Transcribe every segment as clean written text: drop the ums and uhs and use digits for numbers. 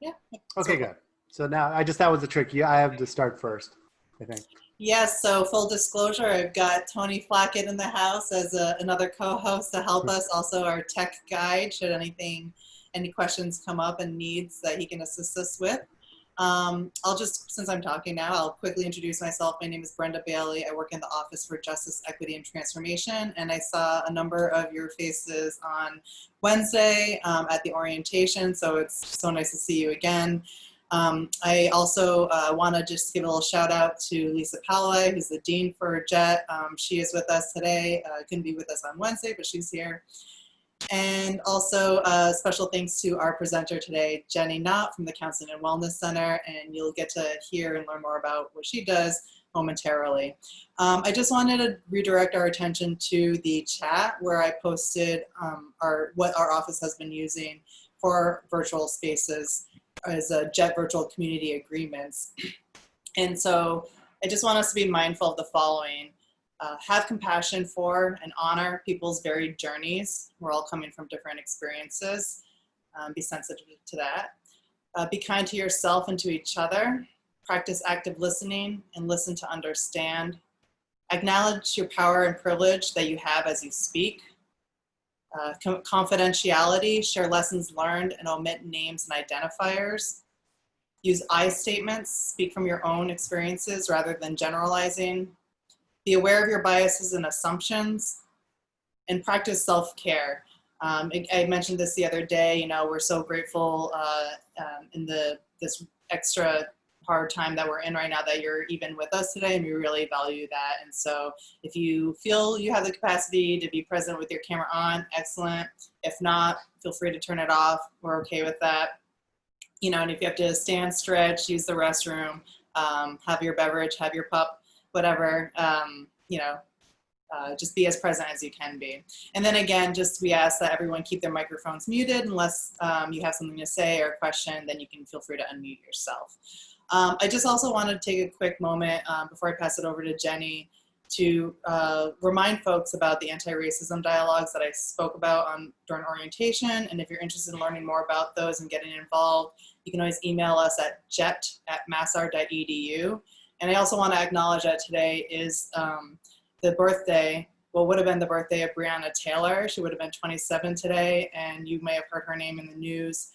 Yeah. Okay, good. So now that was the trick. I have to start first, I think. Yes, so full disclosure, I've got Tony Flackett in the house as another co-host to help us, also our tech guide, should any questions come up and needs that he can assist us with. I'll just, since I'm talking now, I'll quickly introduce myself. My name is Brenda Bailey. I work in the Office for Justice, Equity, and Transformation, and I saw a number of your faces on Wednesday at the orientation, so it's so nice to see you again. I also want to just give a little shout out to Lisa Pallaway, who's the Dean for JET. She is with us today. Couldn't be with us on Wednesday, but she's here. And also special thanks to our presenter today, Jenny Knott from the Counseling and Wellness Center, and you'll get to hear and learn more about what she does momentarily. I just wanted to redirect our attention to the chat where I posted what our office has been using for virtual spaces as a JET virtual community agreements. And so I just want us to be mindful of the following. Have compassion for and honor people's varied journeys. We're all coming from different experiences. Be sensitive to that. Be kind to yourself and to each other. Practice active listening and listen to understand. Acknowledge your power and privilege that you have as you speak. Confidentiality, share lessons learned and omit names and identifiers. Use I statements, speak from your own experiences rather than generalizing. Be aware of your biases and assumptions, and practice self-care. I mentioned this the other day, you know, we're so grateful in this extra hard time that we're in right now that you're even with us today, and we really value that. And so if you feel you have the capacity to be present with your camera on, excellent. If not, feel free to turn it off. We're okay with that. You know, and if you have to stand, stretch, use the restroom, have your beverage, have your pup, whatever, you know, just be as present as you can be. And then again, we ask that everyone keep their microphones muted unless you have something to say or a question, then you can feel free to unmute yourself. I just also want to take a quick moment before I pass it over to Jenny to remind folks about the anti-racism dialogues that I spoke about during orientation. And if you're interested in learning more about those and getting involved, you can always email us at jet@massar.edu. And I also want to acknowledge that today is the birthday, what would have been the birthday of Breonna Taylor. She would have been 27 today, and you may have heard her name in the news.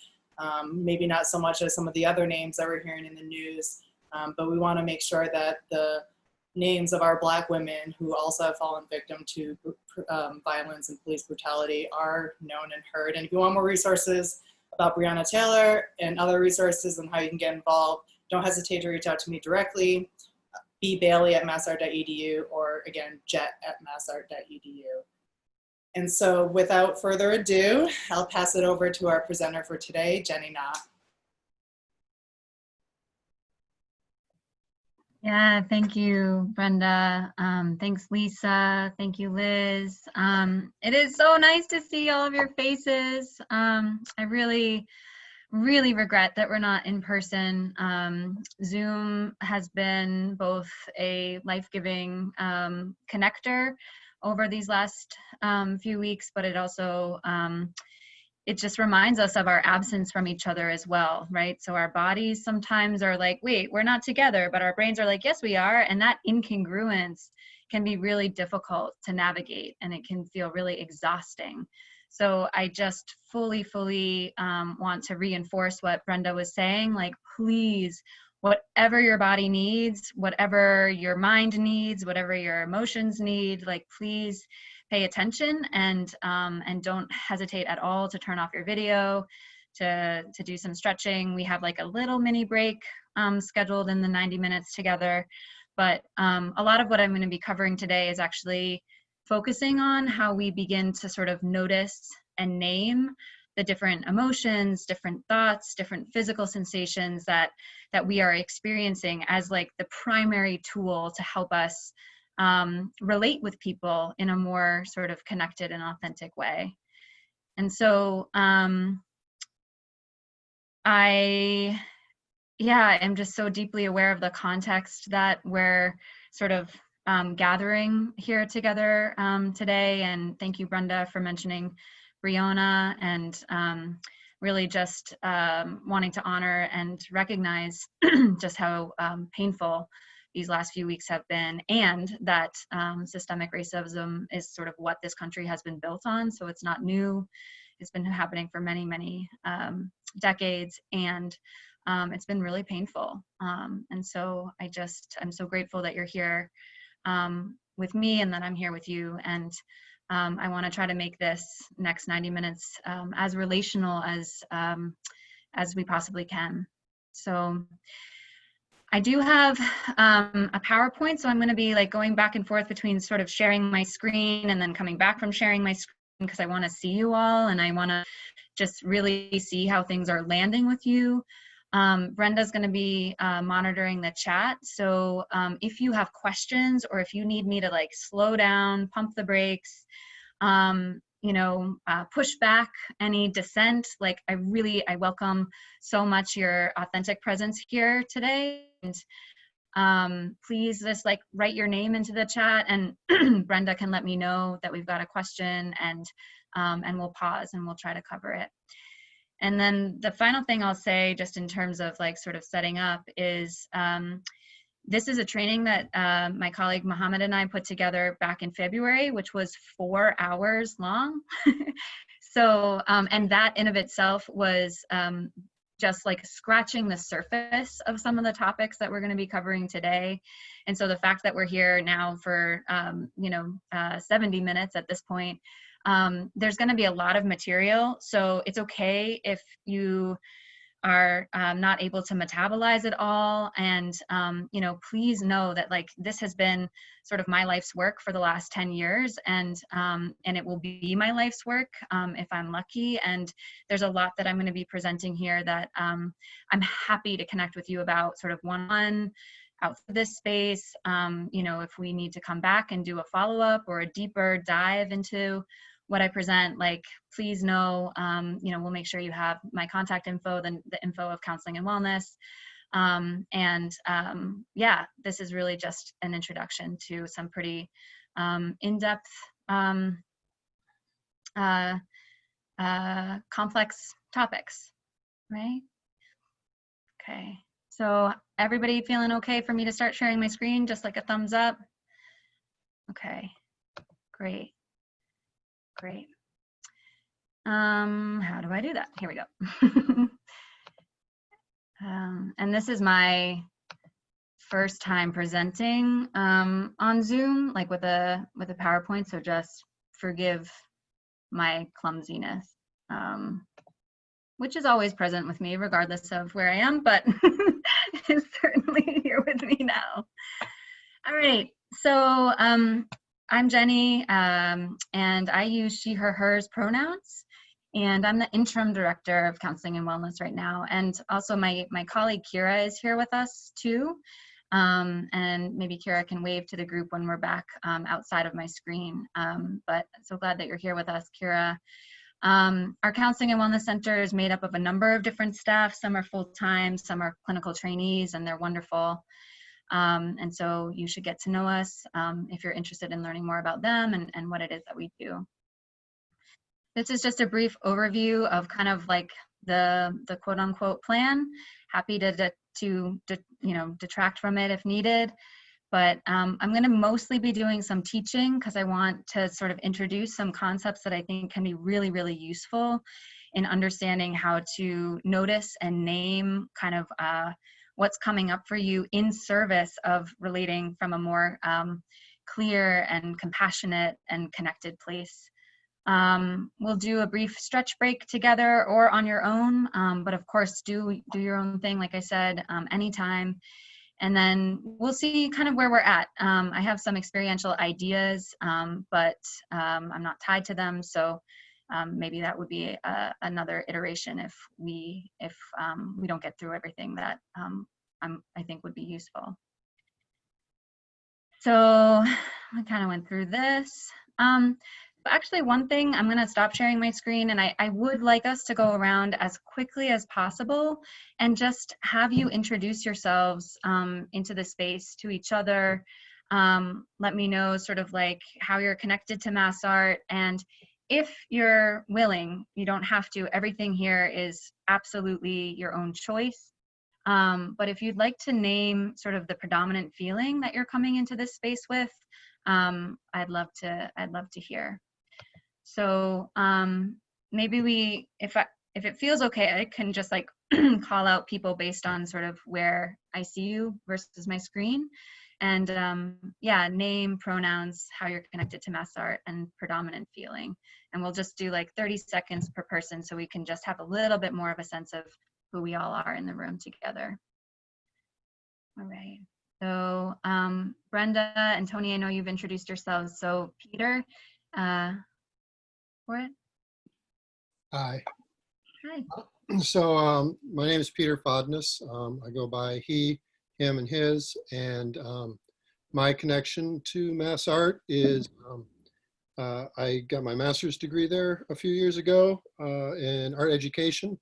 Maybe not so much as some of the other names that we're hearing in the news, but we want to make sure that the names of our Black women who also have fallen victim to violence and police brutality are known and heard. And if you want more resources about Breonna Taylor and other resources and how you can get involved, don't hesitate to reach out to me directly, bbailey@massar.edu, or again, jet@massar.edu. And so without further ado, I'll pass it over to our presenter for today, Jenny Knott. Yeah, thank you, Brenda. Thanks, Lisa. Thank you, Liz. It is so nice to see all of your faces. I really regret that we're not in person. Zoom has been both a life-giving connector over these last few weeks, but it also it just reminds us of our absence from each other as well, right? So our bodies sometimes are like, wait, we're not together, but our brains are like, yes, we are. And that incongruence can be really difficult to navigate, and it can feel really exhausting. So I just fully want to reinforce what Brenda was saying, like, please, whatever your body needs, whatever your mind needs, whatever your emotions need, like, please pay attention and don't hesitate at all to turn off your video, to do some stretching. We have like a little mini break scheduled in the 90 minutes together. But a lot of what I'm going to be covering today is actually focusing on how we begin to sort of notice and name the different emotions, different thoughts, different physical sensations that we are experiencing as like the primary tool to help us relate with people in a more sort of connected and authentic way. And so I am just so deeply aware of the context that we're sort of gathering here together today. And thank you, Brenda, for mentioning Breonna. And really just wanting to honor and recognize just how painful these last few weeks have been, and that systemic racism is sort of what this country has been built on. So it's not new. It's been happening for many, many decades, and it's been really painful. And so I'm so grateful that you're here with me, and that I'm here with you. And I want to try to make this next 90 minutes as relational as we possibly can. So I do have a PowerPoint, so I'm going to be like going back and forth between sort of sharing my screen and then coming back from sharing my screen, because I want to see you all, and I want to just really see how things are landing with you. Brenda's going to be monitoring the chat, so if you have questions, or if you need me to like slow down, pump the brakes, push back any dissent, like I welcome so much your authentic presence here today. And please just like write your name into the chat, and Brenda can let me know that we've got a question, and we'll pause and we'll try to cover it. And then the final thing I'll say, just in terms of like sort of setting up, is this is a training that my colleague Mohammed and I put together back in February, which was 4 hours long. So, and that in of itself was just like scratching the surface of some of the topics that we're going to be covering today. And so the fact that we're here now for 70 minutes at this point, there's going to be a lot of material. So it's okay if you are not able to metabolize it all. And, please know that like this has been sort of my life's work for the last 10 years, and it will be my life's work if I'm lucky. And there's a lot that I'm going to be presenting here that I'm happy to connect with you about sort of one-on-one outside this space. If we need to come back and do a follow-up or a deeper dive into what I present, like, please know, we'll make sure you have my contact info, the info of Counseling and Wellness. This is really just an introduction to some pretty in-depth, complex topics, right? Okay, so everybody feeling okay for me to start sharing my screen? Just like a thumbs up. Okay, great. Great. How do I do that? Here we go. And this is my first time presenting on Zoom, like with a PowerPoint, so just forgive my clumsiness, which is always present with me regardless of where I am, but is certainly here with me now. All right, so I'm Jenny, and I use she, her, hers pronouns, and I'm the interim director of Counseling and Wellness right now. And also my colleague Kira is here with us too, and maybe Kira can wave to the group when we're back outside of my screen, but so glad that you're here with us, Kira. Our Counseling and Wellness Center is made up of a number of different staff. Some are full-time, some are clinical trainees, and they're wonderful. And so you should get to know us if you're interested in learning more about them and what it is that we do. This is just a brief overview of kind of like the quote unquote plan. Happy to detract from it if needed. But I'm going to mostly be doing some teaching because I want to sort of introduce some concepts that I think can be really, really useful in understanding how to notice and name kind of what's coming up for you in service of relating from a more clear and compassionate and connected place. We'll do a brief stretch break together or on your own, but of course do your own thing, like I said, anytime. And then we'll see kind of where we're at. I have some experiential ideas, but I'm not tied to them. So maybe that would be another iteration if we don't get through everything that I think would be useful. So I kind of went through this. But actually, one thing, I'm going to stop sharing my screen, and I would like us to go around as quickly as possible and just have you introduce yourselves into the space to each other. Let me know sort of like how you're connected to MassArt, and if you're willing, you don't have to. Everything here is absolutely your own choice. But if you'd like to name sort of the predominant feeling that you're coming into this space with, I'd love to hear. So maybe if it feels okay, I can just like call out people based on sort of where I see you versus my screen. And yeah, name, pronouns, how you're connected to Mass Art, and predominant feeling. And we'll just do like 30 seconds per person so we can just have a little bit more of a sense of who we all are in the room together. All right. So Brenda and Tony, I know you've introduced yourselves. So Peter, for it. Hi. Hi. So my name is Peter Fodness. I go by he, him, and his. And my connection to Mass Art is I got my master's degree there a few years ago in art education.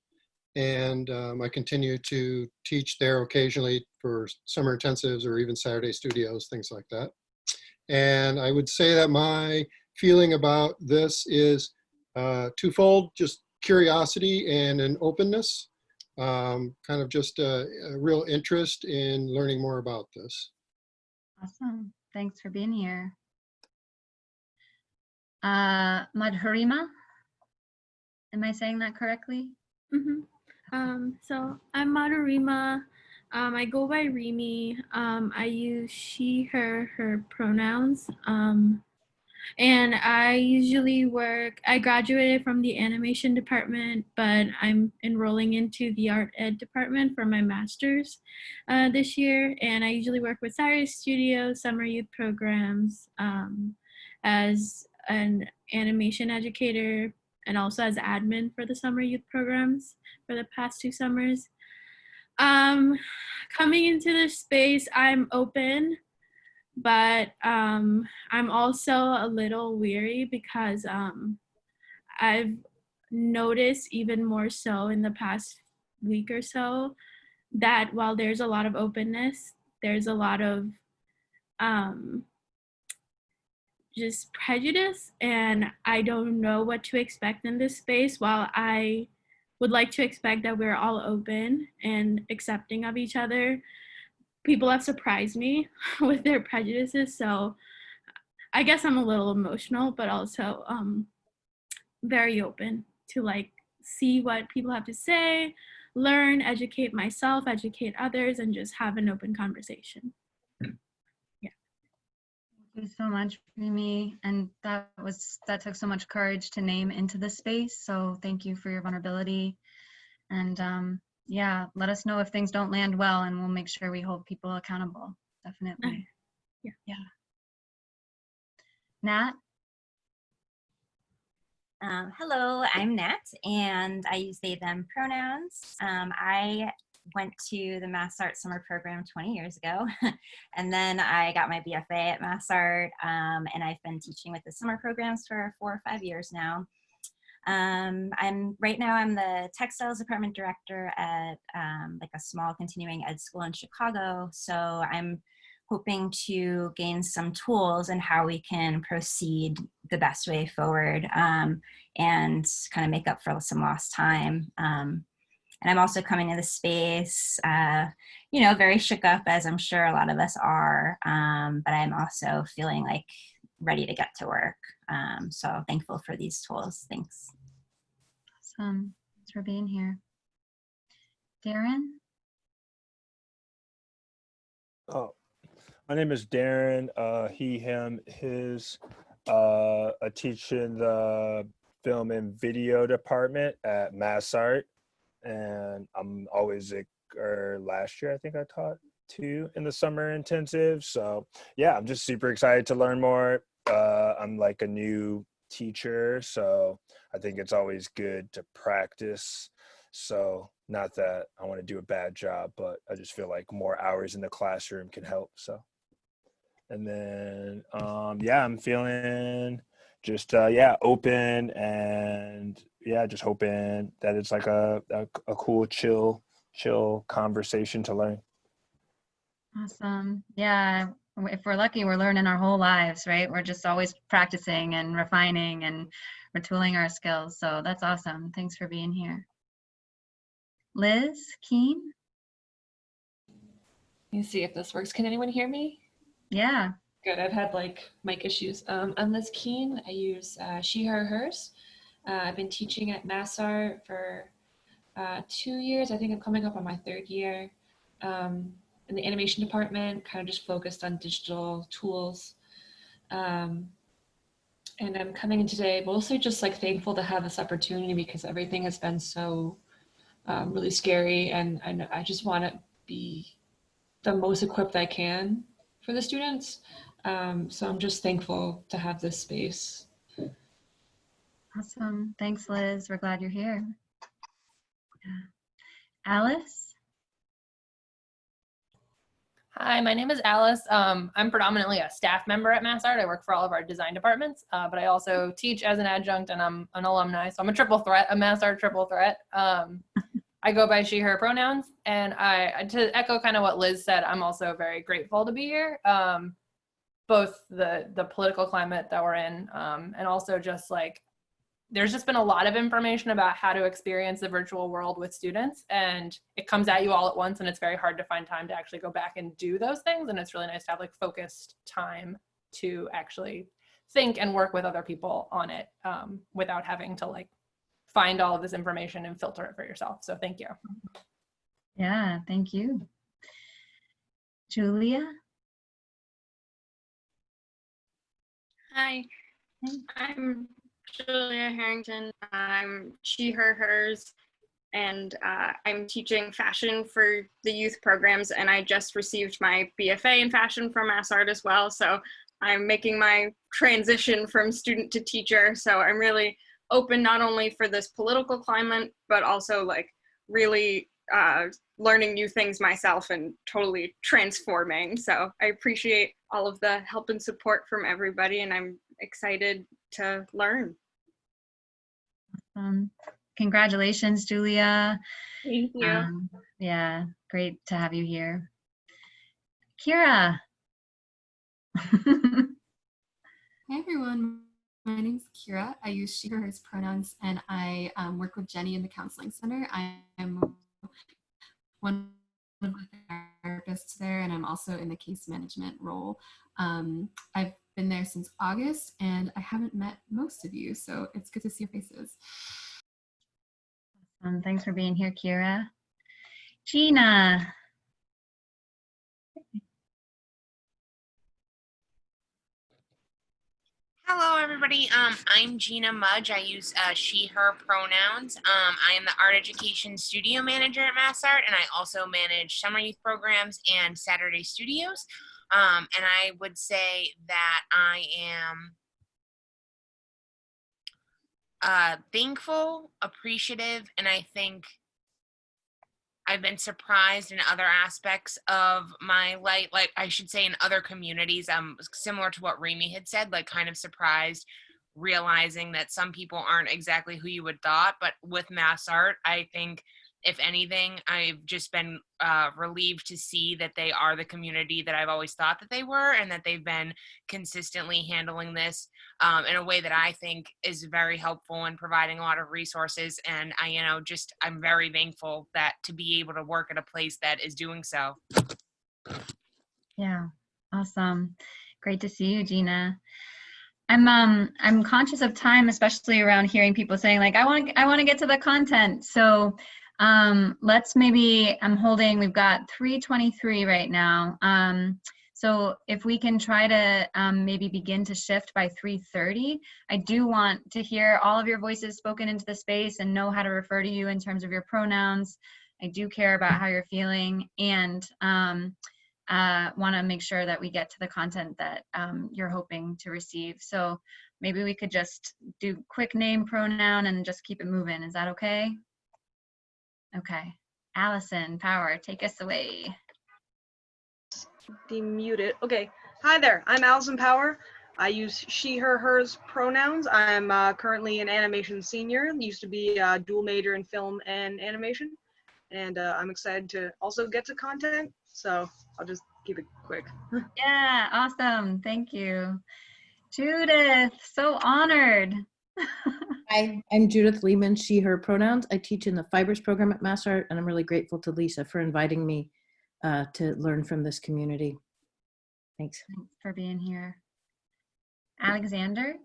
And I continue to teach there occasionally for summer intensives or even Saturday studios, things like that. And I would say that my feeling about this is twofold: just curiosity and an openness, kind of just a real interest in learning more about this. Awesome. Thanks for being here. Madhurima, am I saying that correctly? Mm-hmm. So I'm Madhurima. I go by Rimi. I use she, her pronouns. And I usually I graduated from the animation department, but I'm enrolling into the art ed department for my master's this year. And I usually work with Saturday Studios, summer youth programs, as an animation educator, and also as admin for the summer youth programs for the past 2 summers. Coming into this space, I'm open, but I'm also a little weary because I've noticed even more so in the past week or so that while there's a lot of openness, there's a lot of just prejudice, and I don't know what to expect in this space. While I would like to expect that we're all open and accepting of each other, people have surprised me with their prejudices. So I guess I'm a little emotional, but also very open to like see what people have to say, learn, educate myself, educate others, and just have an open conversation. Thank you so much, Rimi. And that took so much courage to name into the space. So thank you for your vulnerability. And yeah, let us know if things don't land well, and we'll make sure we hold people accountable. Definitely. Yeah. Nat? Hello, I'm Nat, and I use they, them pronouns. I went to the Mass Art summer program 20 years ago, and then I got my BFA at Mass Art, and I've been teaching with the summer programs for 4 or 5 years now. Right now I'm the textiles department director at like a small continuing ed school in Chicago. So I'm hoping to gain some tools in how we can proceed the best way forward, and kind of make up for some lost time. And I'm also coming to the space, very shook up, as I'm sure a lot of us are, but I'm also feeling like ready to get to work. So thankful for these tools. Thanks. Awesome. Thanks for being here. Darren? Oh, my name is Darren. He, him, his. I teach in the film and video department at Mass Art, and I'm always last year I think I taught 2 in the summer intensive. So yeah, I'm just super excited to learn more. I'm like a new teacher, so I think it's always good to practice. So not that I want to do a bad job, but I just feel like more hours in the classroom can help. So, and then yeah, I'm feeling just open, and yeah, just hoping that it's like a cool chill conversation to learn. Awesome. Yeah. If we're lucky, we're learning our whole lives, right? We're just always practicing and refining and for tooling our skills. So that's awesome. Thanks for being here. Liz Keen? Let me see if this works. Can anyone hear me? Yeah. Good. I've had like mic issues. I'm Liz Keen. I use she, her, hers. I've been teaching at MassArt for 2 years. I think I'm coming up on my 3rd year. In the animation department, kind of just focused on digital tools. And I'm coming in today, mostly just like thankful to have this opportunity because everything has been so really scary, and I just want to be the most equipped I can for the students. So I'm just thankful to have this space. Awesome. Thanks, Liz. We're glad you're here. Yeah. Alice? Hi, my name is Alice. I'm predominantly a staff member at MassArt. I work for all of our design departments, but I also teach as an adjunct, and I'm an alumni. So I'm a triple threat, a MassArt triple threat. I go by she, her pronouns. And to echo kind of what Liz said, I'm also very grateful to be here. Both the political climate that we're in, and also just like, there's just been a lot of information about how to experience the virtual world with students, and it comes at you all at once, and it's very hard to find time to actually go back and do those things. And it's really nice to have like focused time to actually think and work with other people on it, without having to like find all of this information and filter it for yourself. So thank you. Yeah, thank you. Julia? Hi, I'm Julia Harrington. I'm she, her, hers, and I'm teaching fashion for the youth programs, and I just received my BFA in fashion from MassArt as well, so I'm making my transition from student to teacher, so I'm really open not only for this political climate, but also like really learning new things myself and totally transforming. So I appreciate all of the help and support from everybody, and I'm excited to learn. Congratulations, Julia. Thank you. Yeah, great to have you here. Kira. Hi everyone, my name is Kira. I use she, her, hers pronouns, and I work with Jenny in the counseling center. I am one of the therapists there, and I'm also in the case management role. I've been there since August, and I haven't met most of you, so it's good to see your faces. Thanks for being here, Kira. Gina. Hello, everybody. I'm Gina Mudge. I use she, her pronouns. I am the art education studio manager at MassArt, and I also manage summer youth programs and Saturday studios. And I would say that I am thankful, appreciative, and I think I've been surprised in other aspects of my life, like I should say in other communities, similar to what Remy had said, like kind of surprised realizing that some people aren't exactly who you would thought. But with MassArt, I think if anything, I've just been relieved to see that they are the community that I've always thought that they were, and that they've been consistently handling this in a way that I think is very helpful in providing a lot of resources. And I'm very thankful that to be able to work at a place that is doing so. Yeah, awesome. Great to see you, Gina. I'm conscious of time, especially around hearing people saying like, I want to get to the content. So let's maybe, we've got 3:23 right now. So if we can try to maybe begin to shift by 3:30, I do want to hear all of your voices spoken into the space and know how to refer to you in terms of your pronouns. I do care about how you're feeling, and want to make sure that we get to the content that you're hoping to receive. So maybe we could just do quick name, pronoun, and just keep it moving. Is that okay? Okay. Allison Power, take us away. Demuted. Okay. Hi there. I'm Allison Power. I use she, her, hers pronouns. I'm currently an animation senior. Used to be a dual major in film and animation. And I'm excited to also get to content. So I'll just keep it quick. Yeah, awesome. Thank you. Judith, so honored. Hi, I'm Judith Lehman, she, her pronouns. I teach in the Fibers program at MassArt, and I'm really grateful to Lisa for inviting me to learn from this community. Thanks. Thanks for being here. Alexander?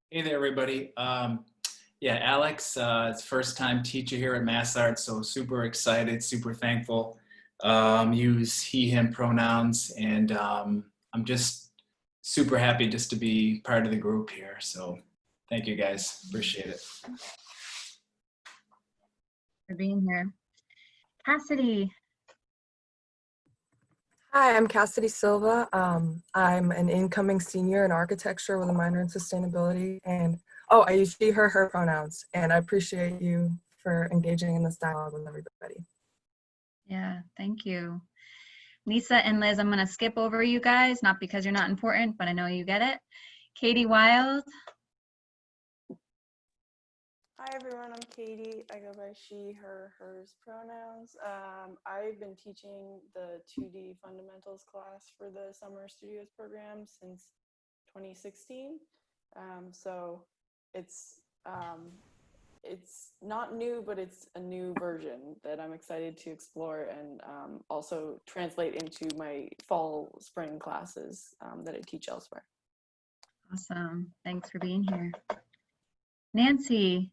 Hey there, everybody. Yeah, Alex, it's first time teacher here at MassArt, so super excited, super thankful. Use he, him pronouns, and I'm just super happy just to be part of the group here. So thank you guys, appreciate it. For being here. Cassidy? Hi, I'm Cassidy Silva. I'm an incoming senior in architecture with a minor in sustainability. And I use she, her pronouns. And I appreciate you for engaging in this dialogue with everybody. Yeah, thank you. Lisa and Liz, I'm going to skip over you guys, not because you're not important, but I know you get it. Katie Wild. Hi everyone, I'm Katie. I go by she, her, hers pronouns. I've been teaching the 2D fundamentals class for the Summer Studios program since 2016. So it's not new, but it's a new version that I'm excited to explore and also translate into my fall, spring classes that I teach elsewhere. Awesome. Thanks for being here. Nancy.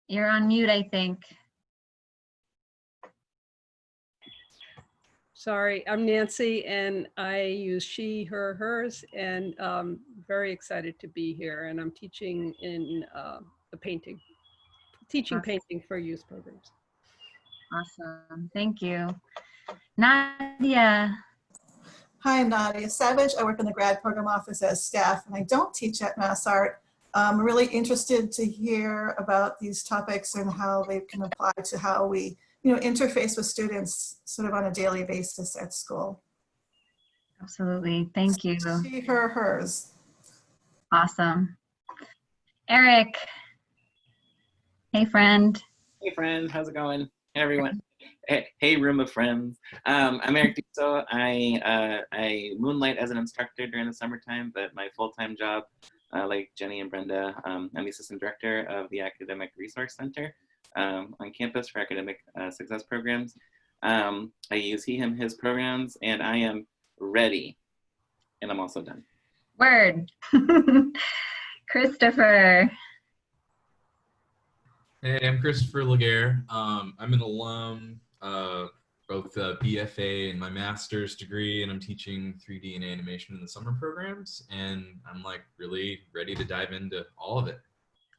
You're on mute, I think. Sorry, I'm Nancy, and I use she, her, hers, and very excited to be here. And I'm teaching in the painting, painting for youth programs. Awesome, thank you. Nadia. Hi, I'm Nadia Savage. I work in the grad program office as staff, and I don't teach at MassArt. I'm really interested to hear about these topics and how they can apply to how we interface with students sort of on a daily basis at school. Absolutely, thank you. She, her, hers. Awesome. Eric. Hey, friend. Hey, friend. How's it going? Hey, everyone. Hey, room of friends. I'm Eric Dusso. I moonlight as an instructor during the summertime, but my full-time job, like Jenny and Brenda, I'm the assistant director of the Academic Resource Center on campus for academic success programs. I use he, him, his pronouns, and I am ready. And I'm also done. Word. Christopher. Hey, I'm Christopher Laguerre. I'm an alum, both a BFA and my master's degree, and I'm teaching 3D and animation in the summer programs, and I'm like really ready to dive into all of it.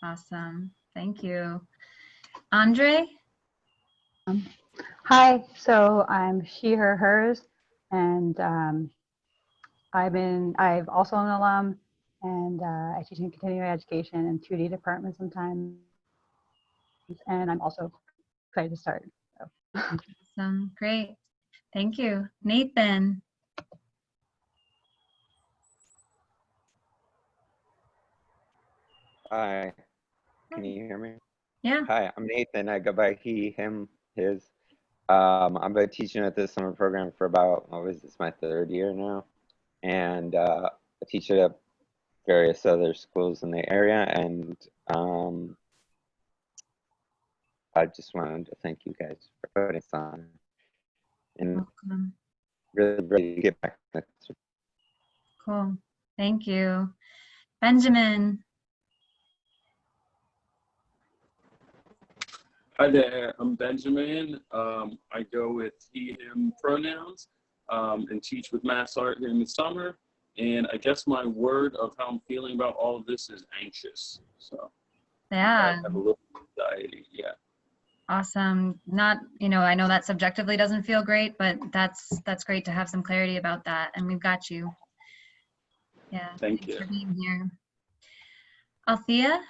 Awesome, thank you. Andre? Hi, so I'm she, her, hers, and I've also an alum, and I teach in continuing education and 2D department sometimes, and I'm also excited to start. So. Awesome, great, thank you. Nathan? Hi, can you hear me? Yeah. Hi, I'm Nathan. I go by he, him, his. I've been teaching at this summer program for about, my third year now. And I teach at various other schools in the area. And I just wanted to thank you guys for putting this on. And welcome. really get back to this. Cool, thank you. Benjamin? Hi there, I'm Benjamin. I go with he, him pronouns and teach with MassArt here in the summer. And I guess my word of how I'm feeling about all of this is anxious. So Yeah. I have a little anxiety, yeah. Awesome. Not, I know that subjectively doesn't feel great, but that's great to have some clarity about that, and we've got you. Yeah. Thank you for being here. Althea?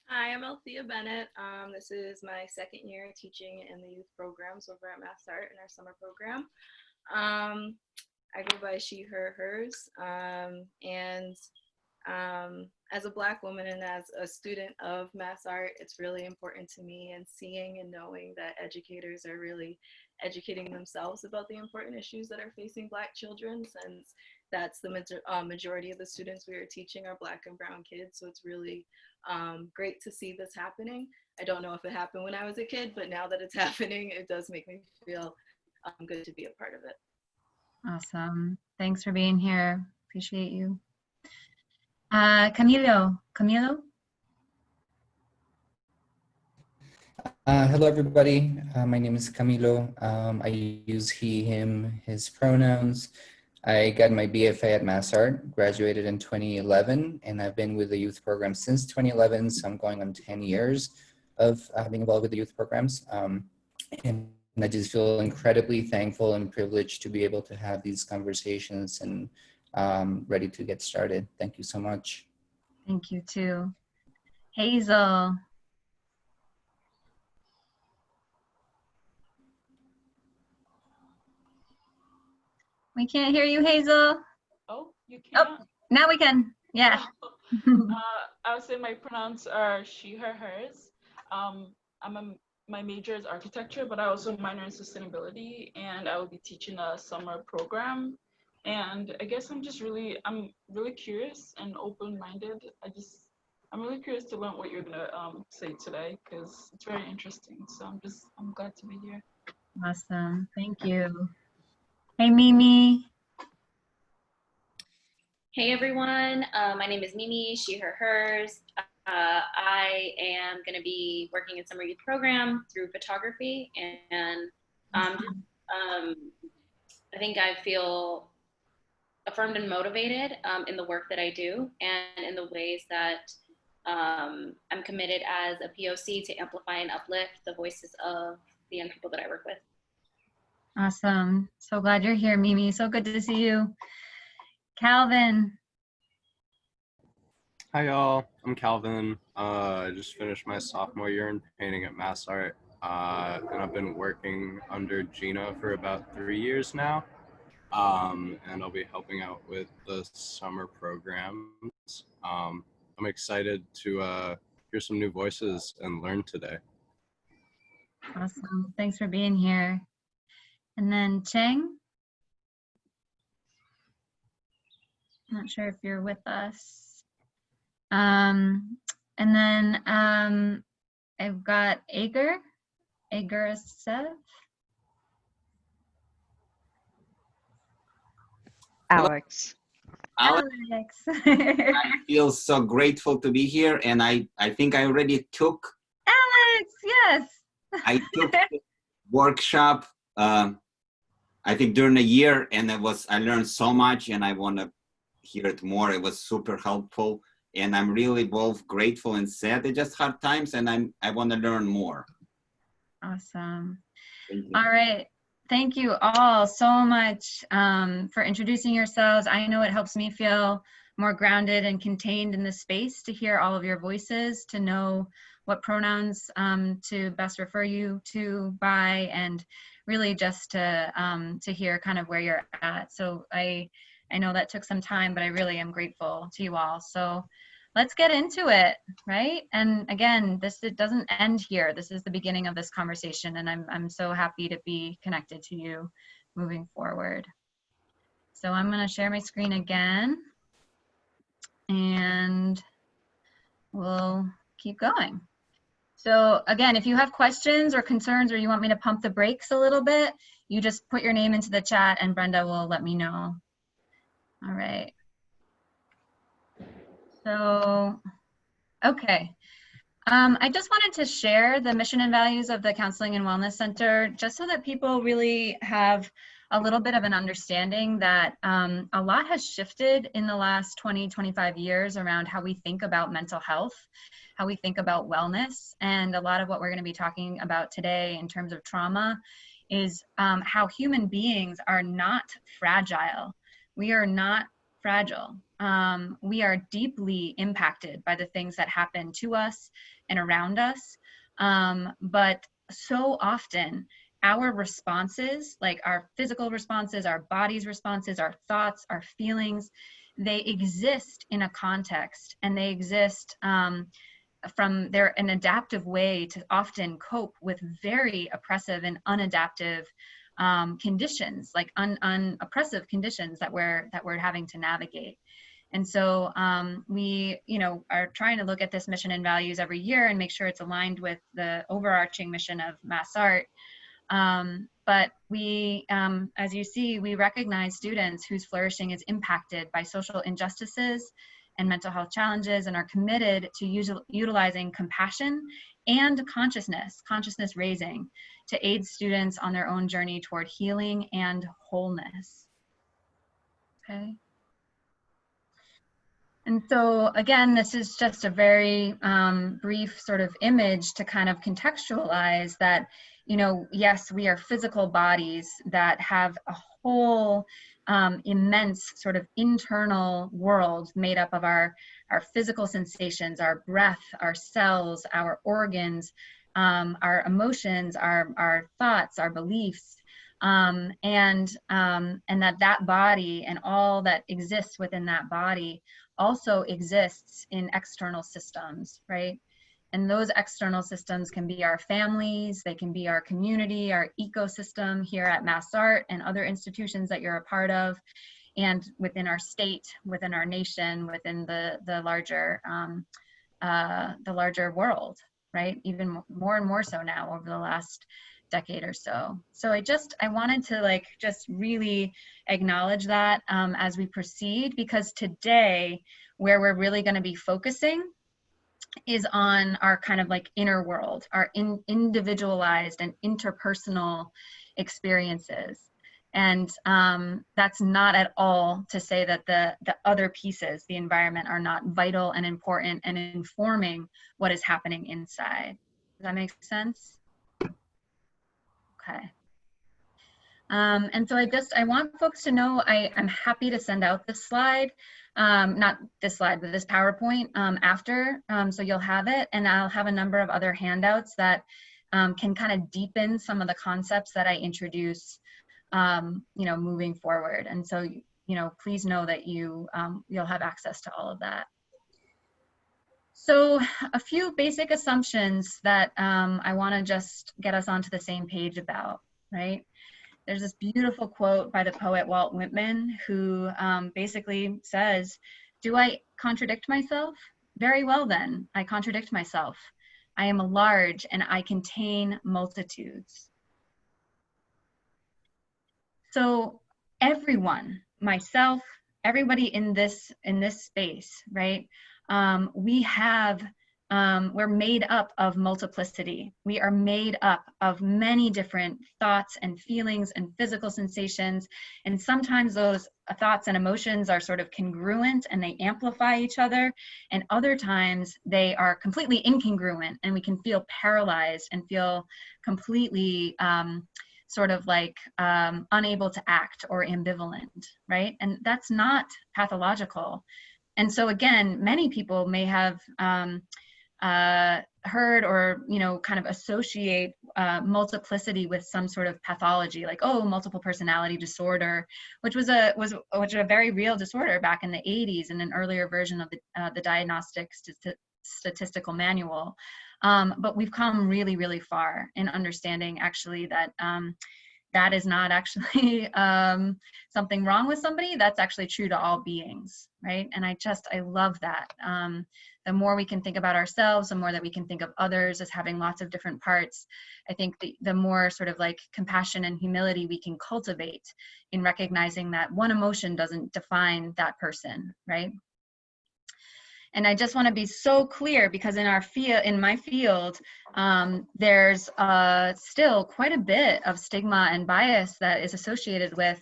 Hi, I'm Althea Bennett. This is my second year teaching in the youth programs over at MassArt in our summer program. I go by she, her, hers, and As a Black woman and as a student of mass art, it's really important to me, and seeing and knowing that educators are really educating themselves about the important issues that are facing Black children, since that's the majority of the students we are teaching are Black and brown kids. So it's really great to see this happening. I don't know if it happened when I was a kid, but now that it's happening, it does make me feel good to be a part of it. Awesome. Thanks for being here. Appreciate you. Camilo. Hello, everybody. My name is Camilo. I use he, him, his pronouns. I got my BFA at MassArt, graduated in 2011, and I've been with the youth program since 2011, so I'm going on 10 years of being involved with the youth programs. And I just feel incredibly thankful and privileged to be able to have these conversations and ready to get started. Thank you so much. Thank you too. Hazel. We can't hear you, Hazel. Oh, you can't? Oh, now we can. Yeah. I would say my pronouns are she, her, hers. My major is architecture, but I also minor in sustainability, and I will be teaching a summer program. And I guess I'm really curious and open-minded. I'm really curious to learn what you're gonna say today, because it's very interesting. So I'm glad to be here. Awesome. Thank you. Hey, Mimi. Hey, everyone. My name is Mimi, she, her, hers. I am going to be working in summer youth program through photography, and I think I feel affirmed and motivated in the work that I do, and in the ways that I'm committed as a POC to amplify and uplift the voices of the young people that I work with. Awesome. So glad you're here, Mimi. So good to see you. Calvin. Hi, y'all. I'm Calvin. I just finished my sophomore year in painting at MassArt, and I've been working under Gina for about 3 years now. And I'll be helping out with the summer programs. I'm excited to hear some new voices and learn today. Awesome. Thanks for being here. And then Cheng. Not sure if you're with us. And then I've got Agur Sev. Alex. I feel so grateful to be here, and I think I already took. Alex, yes. I took the workshop. I think during the year, and I learned so much, and I want to hear it more. It was super helpful, and I'm really both grateful and sad. It's just hard times, and I want to learn more. Awesome. Thank you. All right. Thank you all so much for introducing yourselves. I know it helps me feel more grounded and contained in this space to hear all of your voices, to know what pronouns to best refer you to by, and really just to hear kind of where you're at. So I know that took some time, but I really am grateful to you all. So let's get into it, right? And again, it doesn't end here. This is the beginning of this conversation, and I'm so happy to be connected to you moving forward. So I'm going to share my screen again, and we'll keep going. So again, if you have questions or concerns, or you want me to pump the brakes a little bit, you just put your name into the chat and Brenda will let me know. All right. So, okay. I just wanted to share the mission and values of the Counseling and Wellness Center, just so that people really have a little bit of an understanding that a lot has shifted in the last 20, 25 years around how we think about mental health, how we think about wellness. And a lot of what we're going to be talking about today in terms of trauma is how human beings are not fragile. We are not fragile. We are deeply impacted by the things that happen to us and around us. But so often our responses, like our physical responses, our body's responses, our thoughts, our feelings, they exist in a context, and they exist from an adaptive way to often cope with very oppressive and unadaptive conditions, like oppressive conditions that we're having to navigate. And so we, are trying to look at this mission and values every year and make sure it's aligned with the overarching mission of MassArt. But we, as you see, we recognize students whose flourishing is impacted by social injustices and mental health challenges, and are committed to utilizing compassion and consciousness raising to aid students on their own journey toward healing and wholeness. Okay. And so again, this is just a very brief sort of image to kind of contextualize that, yes, we are physical bodies that have a whole immense sort of internal world made up of our physical sensations, our breath, our cells, our organs, our emotions, our thoughts, our beliefs, and that body and all that exists within that body also exists in external systems, right? And those external systems can be our families, they can be our community, our ecosystem here at MassArt and other institutions that you're a part of, and within our state, within our nation, within the larger world, right? Even more and more so now over the last decade or so. So I wanted to just really acknowledge that as we proceed, because today where we're really going to be focusing is on our kind of inner world, our individualized and interpersonal experiences. And that's not at all to say that the other pieces, the environment, are not vital and important and informing what is happening inside. Does that make sense? Okay. And so I want folks to know I'm happy to send out this slide, not this slide, but this PowerPoint after, so you'll have it, and I'll have a number of other handouts that can kind of deepen some of the concepts that I introduce, moving forward. And so, please know that you'll have access to all of that. So a few basic assumptions that I want to just get us onto the same page about, right? There's this beautiful quote by the poet Walt Whitman, who basically says, "Do I contradict myself? Very well then, I contradict myself. I am large and I contain multitudes." So everyone, myself, everybody in this space, right? We're made up of multiplicity. We are made up of many different thoughts and feelings and physical sensations. And sometimes those thoughts and emotions are sort of congruent and they amplify each other. And other times they are completely incongruent and we can feel paralyzed and feel completely unable to act or ambivalent, right? And that's not pathological. And so again, many people may have heard or kind of associate multiplicity with some sort of pathology, like, oh, multiple personality disorder, which was a very real disorder back in the 80s in an earlier version of the Diagnostic Statistical Manual. But we've come really, really far in understanding actually that that is not actually something wrong with somebody. That's actually true to all beings, right? And I love that. The more we can think about ourselves, the more that we can think of others as having lots of different parts, I think the more sort of compassion and humility we can cultivate in recognizing that one emotion doesn't define that person, right? And I just want to be so clear, because in my field, there's still quite a bit of stigma and bias that is associated with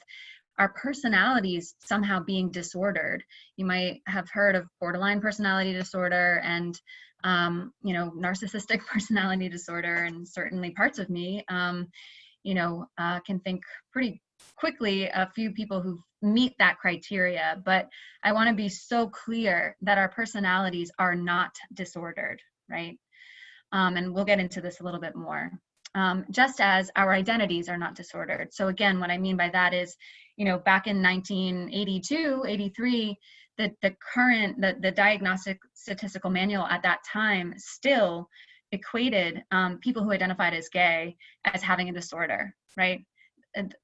our personalities somehow being disordered. You might have heard of borderline personality disorder and narcissistic personality disorder, and certainly parts of me can think pretty quickly a few people who meet that criteria. But I want to be so clear that our personalities are not disordered, right? And we'll get into this a little bit more. Just as our identities are not disordered. So again, what I mean by that is, back in 1982, 83, the diagnostic statistical manual at that time still equated people who identified as gay as having a disorder, right? And,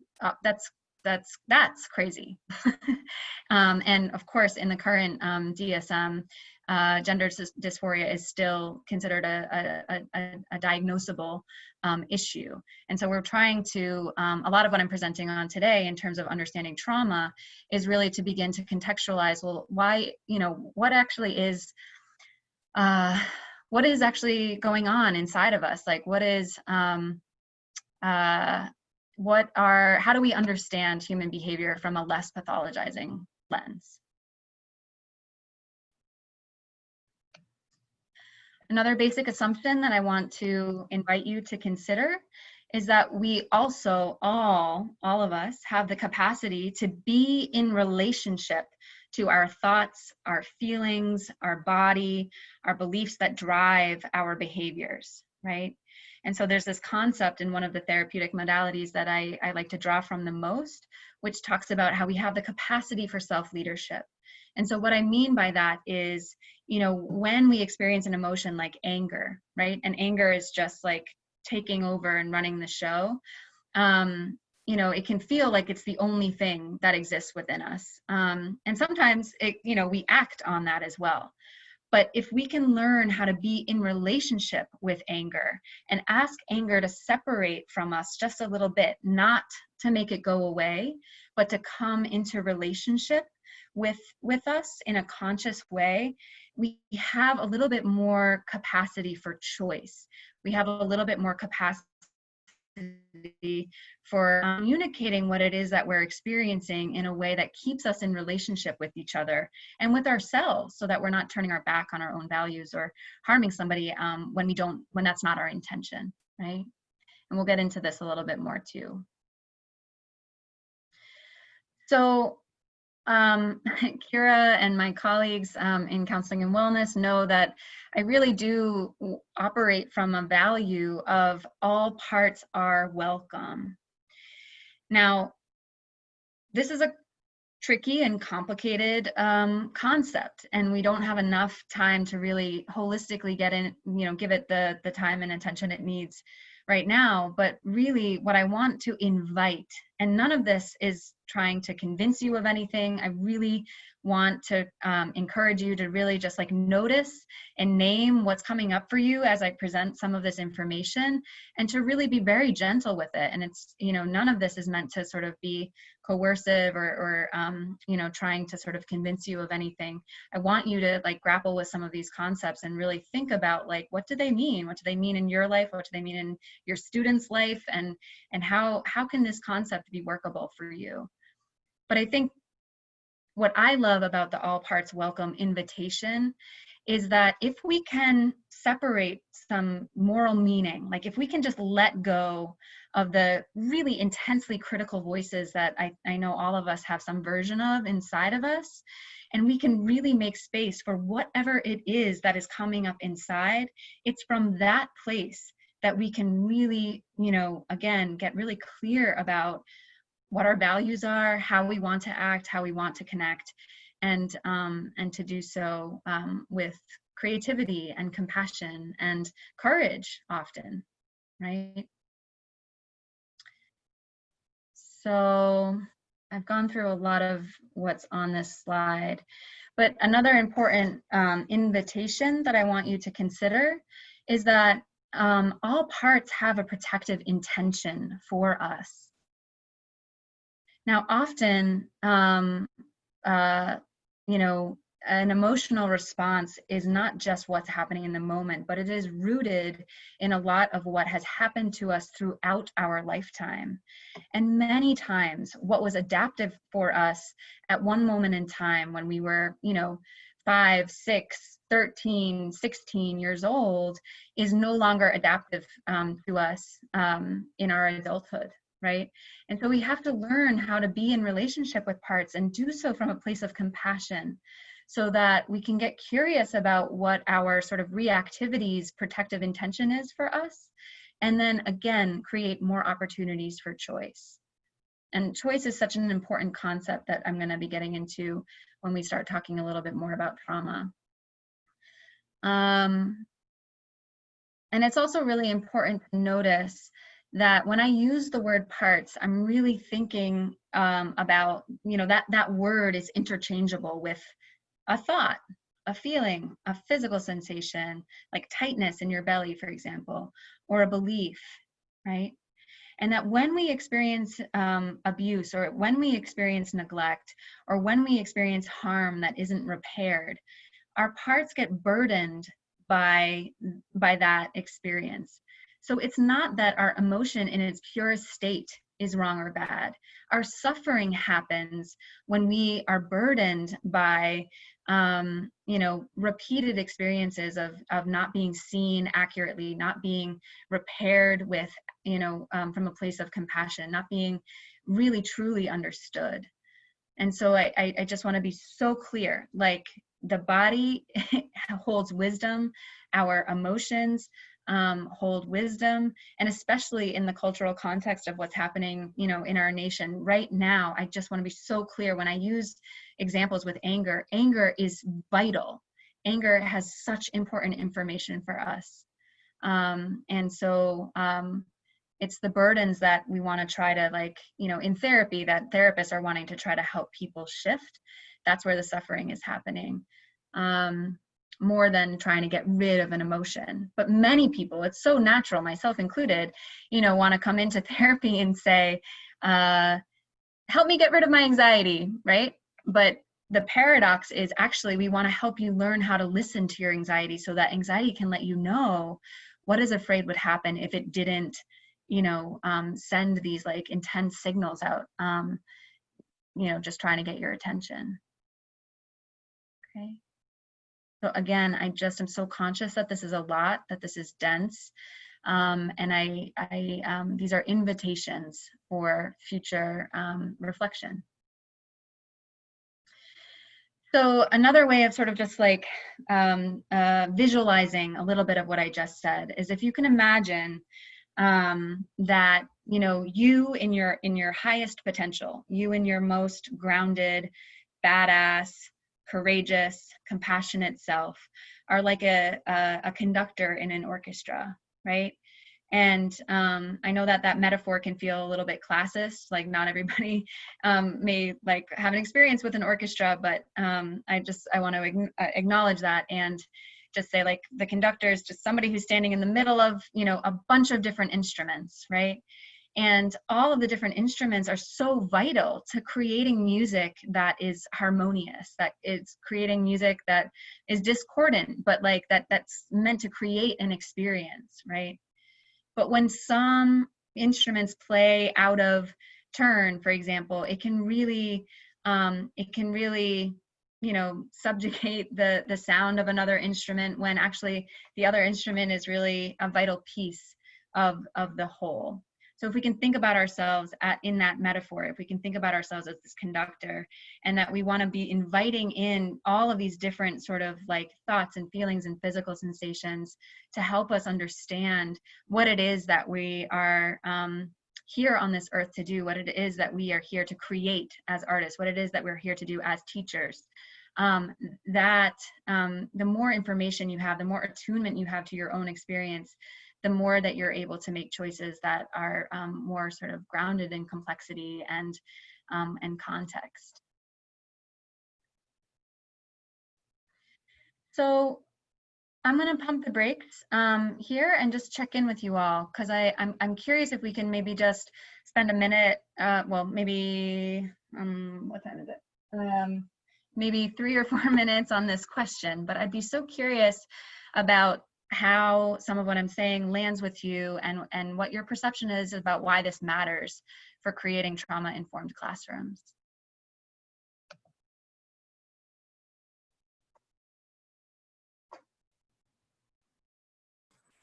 that's crazy. And of course, in the current DSM, gender dysphoria is still considered a diagnosable issue. And so we're trying to, a lot of what I'm presenting on today in terms of understanding trauma is really to begin to contextualize, well, why, what actually is, what is actually going on inside of us? Like, what is, how do we understand human behavior from a less pathologizing lens? Another basic assumption that I want to invite you to consider is that we also, all of us, have the capacity to be in relationship to our thoughts, our feelings, our body, our beliefs that drive our behaviors, right? And so there's this concept in one of the therapeutic modalities that I like to draw from the most, which talks about how we have the capacity for self-leadership. And so what I mean by that is, when we experience an emotion like anger, right? And anger is just like taking over and running the show. It can feel like it's the only thing that exists within us. And sometimes we act on that as well. But if we can learn how to be in relationship with anger and ask anger to separate from us just a little bit, not to make it go away, but to come into relationship with us in a conscious way, we have a little bit more capacity for choice. We have a little bit more capacity for communicating what it is that we're experiencing in a way that keeps us in relationship with each other and with ourselves, so that we're not turning our back on our own values or harming somebody when that's not our intention, right? And we'll get into this a little bit more too. So Kira and my colleagues in counseling and wellness know that I really do operate from a value of all parts are welcome. Now, this is a tricky and complicated concept, and we don't have enough time to really holistically get in, give it the time and attention it needs right now. But really what I want to invite, and none of this is trying to convince you of anything, I really want to encourage you to really just like notice and name what's coming up for you as I present some of this information, and to really be very gentle with it. And it's, none of this is meant to sort of be coercive or trying to sort of convince you of anything. I want you to like grapple with some of these concepts and really think about like, what do they mean? What do they mean in your life? What do they mean in your student's life? And how can this concept be workable for you? But I think what I love about the all parts welcome invitation is that if we can separate some moral meaning, like if we can just let go of the really intensely critical voices that I know all of us have some version of inside of us, and we can really make space for whatever it is that is coming up inside, it's from that place that we can really, again, get really clear about what our values are, how we want to act, how we want to connect, and to do so with creativity and compassion and courage often, right? So I've gone through a lot of what's on this slide, but another important invitation that I want you to consider is that all parts have a protective intention for us. Now, often, an emotional response is not just what's happening in the moment, but it is rooted in a lot of what has happened to us throughout our lifetime. And many times, what was adaptive for us at one moment in time when we were, 5, 6, 13, 16 years old is no longer adaptive to us in our adulthood. Right? And so we have to learn how to be in relationship with parts and do so from a place of compassion, so that we can get curious about what our sort of reactivity's protective intention is for us, and then again, create more opportunities for choice. And choice is such an important concept that I'm going to be getting into when we start talking a little bit more about trauma. And it's also really important to notice that when I use the word parts, I'm really thinking about, you know, that word is interchangeable with a thought, a feeling, a physical sensation, like tightness in your belly, for example, or a belief, right? And that when we experience abuse, or when we experience neglect, or when we experience harm that isn't repaired, our parts get burdened by that experience. So it's not that our emotion in its purest state is wrong or bad. Our suffering happens when we are burdened by you know, repeated experiences of not being seen accurately, not being repaired with, you know, from a place of compassion, not being really truly understood. And so I just want to be so clear, like the body holds wisdom, our emotions hold wisdom, and especially in the cultural context of what's happening, you know, in our nation right now. I just want to be so clear when I use examples with anger. Anger is vital. Anger has such important information for us, and so it's the burdens that we want to try to, like, you know, in therapy, that therapists are wanting to try to help people shift. That's where the suffering is happening. More than trying to get rid of an emotion. But many people, it's so natural, myself included, you know, want to come into therapy and say, help me get rid of my anxiety, right? But the paradox is actually we want to help you learn how to listen to your anxiety so that anxiety can let you know what is afraid would happen if it didn't, you know, send these like intense signals out, you know, just trying to get your attention. Okay. So again, I just am so conscious that this is a lot, that this is dense, and these are invitations for future reflection. So another way of sort of just like visualizing a little bit of what I just said is if you can imagine that, you know, you in your highest potential, you in your most grounded, badass, courageous, compassionate self are like a conductor in an orchestra, right? And I know that that metaphor can feel a little bit classist, like not everybody may like have an experience with an orchestra, but I want to acknowledge that and just say like the conductor is just somebody who's standing in the middle of, you know, a bunch of different instruments, right? And all of the different instruments are so vital to creating music that is harmonious, that is creating music that is discordant, but like that's meant to create an experience, right? But when some instruments play out of turn, for example, it can really, you know, subjugate the sound of another instrument when actually the other instrument is really a vital piece of the whole. So if we can think about ourselves in that metaphor, if we can think about ourselves as this conductor, and that we want to be inviting in all of these different sort of like thoughts and feelings and physical sensations to help us understand what it is that we are here on this earth to do, what it is that we are here to create as artists, what it is that we're here to do as teachers. The more information you have, the more attunement you have to your own experience, the more that you're able to make choices that are more sort of grounded in complexity and context. So I'm going to pump the brakes here and just check in with you all, because I'm curious if we can maybe just spend a minute, well, maybe, what time is it? Maybe 3 or 4 minutes on this question, but I'd be so curious about how some of what I'm saying lands with you and what your perception is about why this matters for creating trauma-informed classrooms.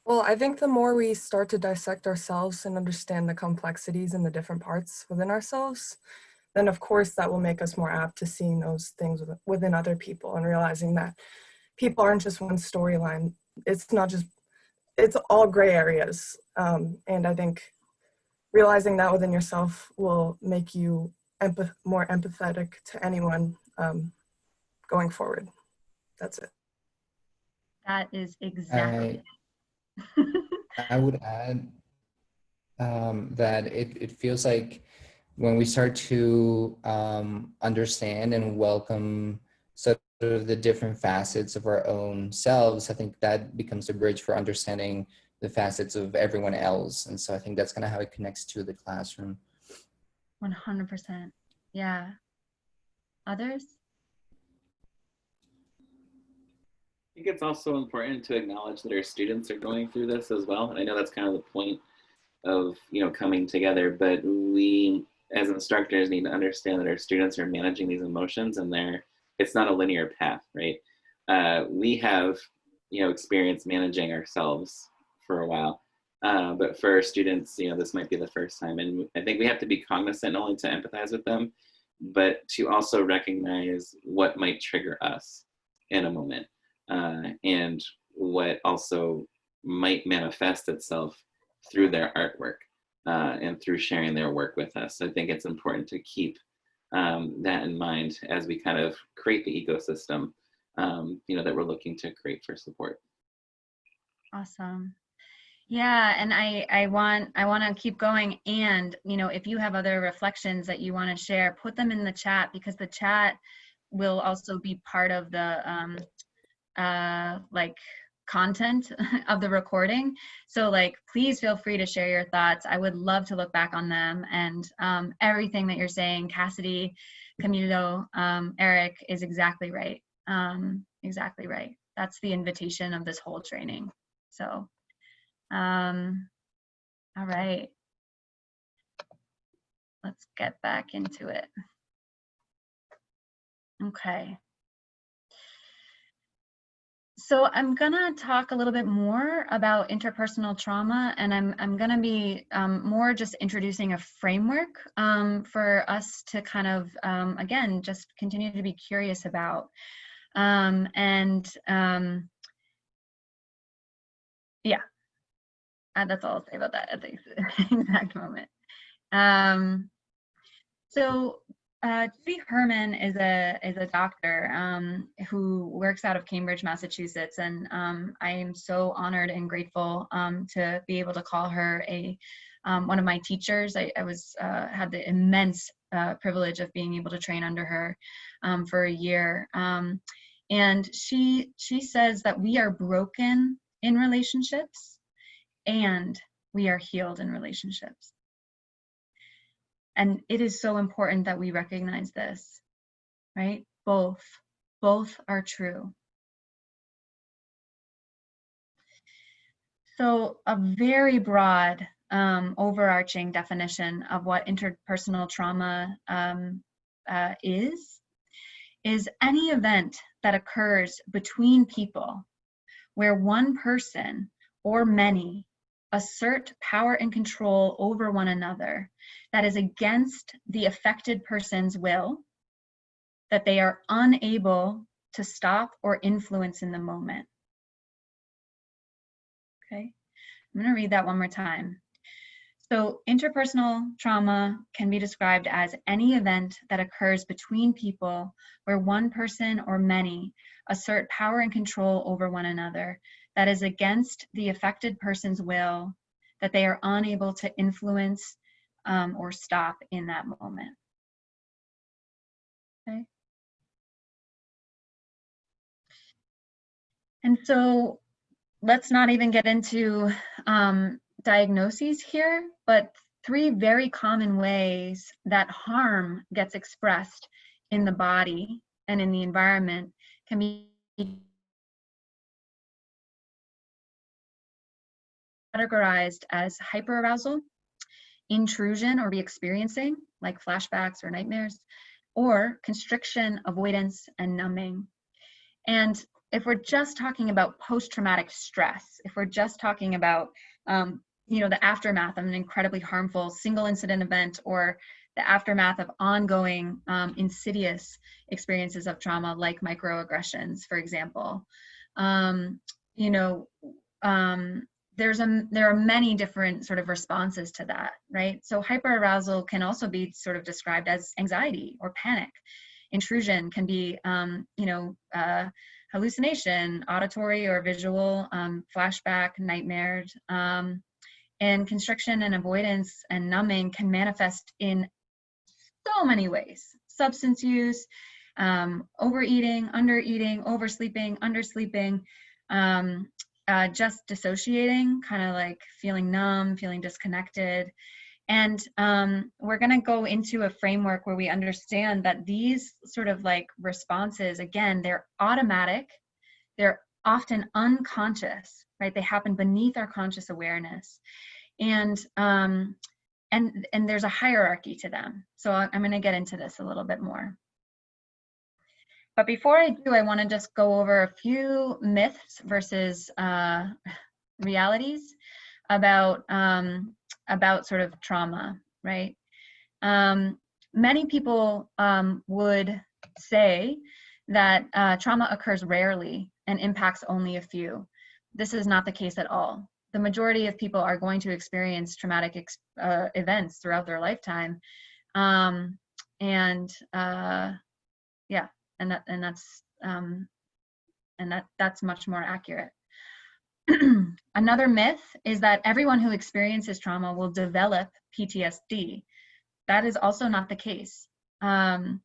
Well, I think the more we start to dissect ourselves and understand the complexities and the different parts within ourselves, then of course that will make us more apt to seeing those things within other people and realizing that people aren't just one storyline. It's not just, it's all gray areas. And I think realizing that within yourself will make you more empathetic to anyone going forward. That's it. That is exactly. I would add that it feels like when we start to understand and welcome sort of the different facets of our own selves, I think that becomes a bridge for understanding the facets of everyone else. And so I think that's kind of how it connects to the classroom. 100%. Yeah. Others? I think it's also important to acknowledge that our students are going through this as well. And I know that's kind of the point of, you know, coming together, but we as instructors need to understand that our students are managing these emotions, and it's not a linear path, right? We have, you know, experience managing ourselves for a while, but for our students, you know, this might be the first time. And I think we have to be cognizant not only to empathize with them, but to also recognize what might trigger us in a moment, and what also might manifest itself through their artwork and through sharing their work with us. So I think it's important to keep that in mind as we kind of create the ecosystem, you know, that we're looking to create for support. Awesome. Yeah, and I want to keep going. And, you know, if you have other reflections that you want to share, put them in the chat, because the chat will also be part of the like content of the recording. So like, please feel free to share your thoughts. I would love to look back on them, and everything that you're saying, Cassidy, Camilo, Eric, is exactly right. Exactly right. That's the invitation of this whole training. So, all right, let's get back into it. Okay. So I'm gonna talk a little bit more about interpersonal trauma, and I'm gonna be more just introducing a framework for us to kind of, again, just continue to be curious about. Yeah, that's all I'll say about that at the exact moment. So Judy Herman is a doctor who works out of Cambridge, Massachusetts, and I am so honored and grateful to be able to call her one of my teachers. I had the immense privilege of being able to train under her for a year, and she says that we are broken in relationships and we are healed in relationships. And it is so important that we recognize this, right? Both are true. So a very broad, overarching definition of what interpersonal trauma is any event that occurs between people where one person or many assert power and control over one another that is against the affected person's will, that they are unable to stop or influence in the moment. Okay, I'm going to read that one more time. So interpersonal trauma can be described as any event that occurs between people where one person or many assert power and control over one another that is against the affected person's will, that they are unable to influence or stop in that moment. Okay. And so let's not even get into diagnoses here, but 3 very common ways that harm gets expressed in the body and in the environment can be categorized as hyperarousal, intrusion or re-experiencing, like flashbacks or nightmares, or constriction, avoidance, and numbing. And if we're just talking about post-traumatic stress, if we're just talking about you know, the aftermath of an incredibly harmful single incident event, or the aftermath of ongoing insidious experiences of trauma, like microaggressions, for example, you know, there are many different sort of responses to that, right? So hyperarousal can also be sort of described as anxiety or panic. Intrusion can be, hallucination, auditory or visual, flashback, nightmares, and constriction and avoidance and numbing can manifest in so many ways. Substance use, overeating, undereating, oversleeping, undersleeping, just dissociating, kind of like feeling numb, feeling disconnected. And we're going to go into a framework where we understand that these sort of like responses, again, they're automatic, they're often unconscious, right? They happen beneath our conscious awareness. And there's a hierarchy to them. So I'm going to get into this a little bit more. But before I do, I want to just go over a few myths versus realities about sort of trauma, right? Many people would say that trauma occurs rarely and impacts only a few. This is not the case at all. The majority of people are going to experience traumatic events throughout their lifetime, that's much more accurate. Another myth is that everyone who experiences trauma will develop PTSD. That is also not the case. How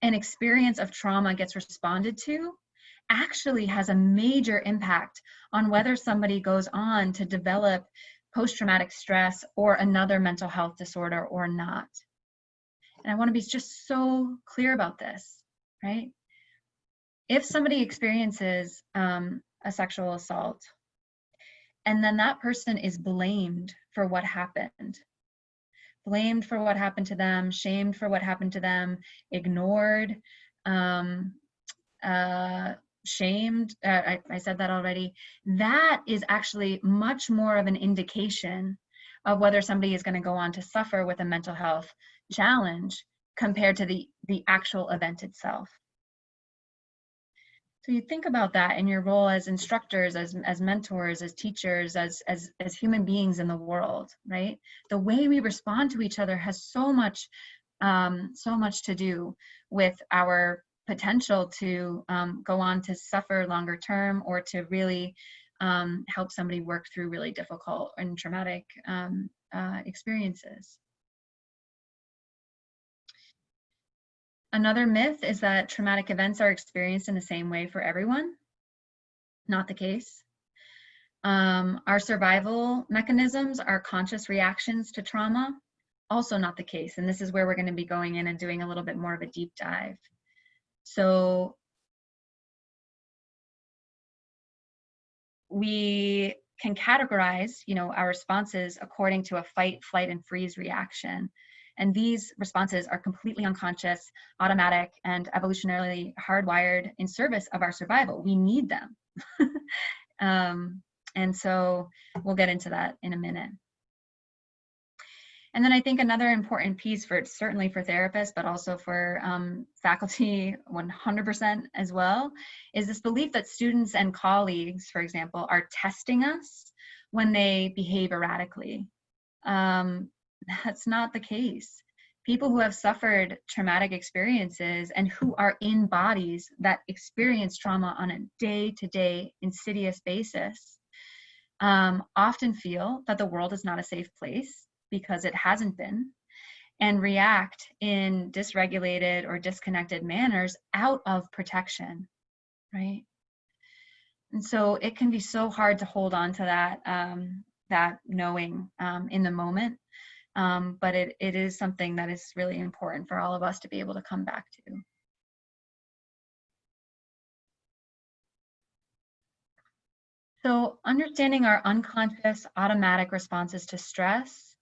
an experience of trauma gets responded to actually has a major impact on whether somebody goes on to develop post-traumatic stress or another mental health disorder or not. And I want to be just so clear about this, right? If somebody experiences a sexual assault, and then that person is blamed for what happened, blamed for what happened to them, shamed for what happened to them, ignored, shamed, I said that already, that is actually much more of an indication of whether somebody is going to go on to suffer with a mental health challenge compared to the actual event itself. So you think about that in your role as instructors, as mentors, as teachers, as human beings in the world, right? The way we respond to each other has so much to do with our potential to go on to suffer longer term or to really help somebody work through really difficult and traumatic experiences. Another myth is that traumatic events are experienced in the same way for everyone. Not the case. Our survival mechanisms are conscious reactions to trauma. Also not the case. And this is where we're going to be going in and doing a little bit more of a deep dive. So we can categorize, our responses according to a fight, flight, and freeze reaction. And these responses are completely unconscious, automatic, and evolutionarily hardwired in service of our survival. We need them. And so we'll get into that in a minute. And then I think another important piece certainly for therapists, but also for faculty 100% as well, is this belief that students and colleagues, for example, are testing us when they behave erratically. That's not the case. People who have suffered traumatic experiences and who are in bodies that experience trauma on a day-to-day insidious basis often feel that the world is not a safe place because it hasn't been, and react in dysregulated or disconnected manners out of protection, right? And so it can be so hard to hold on to that knowing in the moment. But it is something that is really important for all of us to be able to come back to. So understanding our unconscious automatic responses to stress,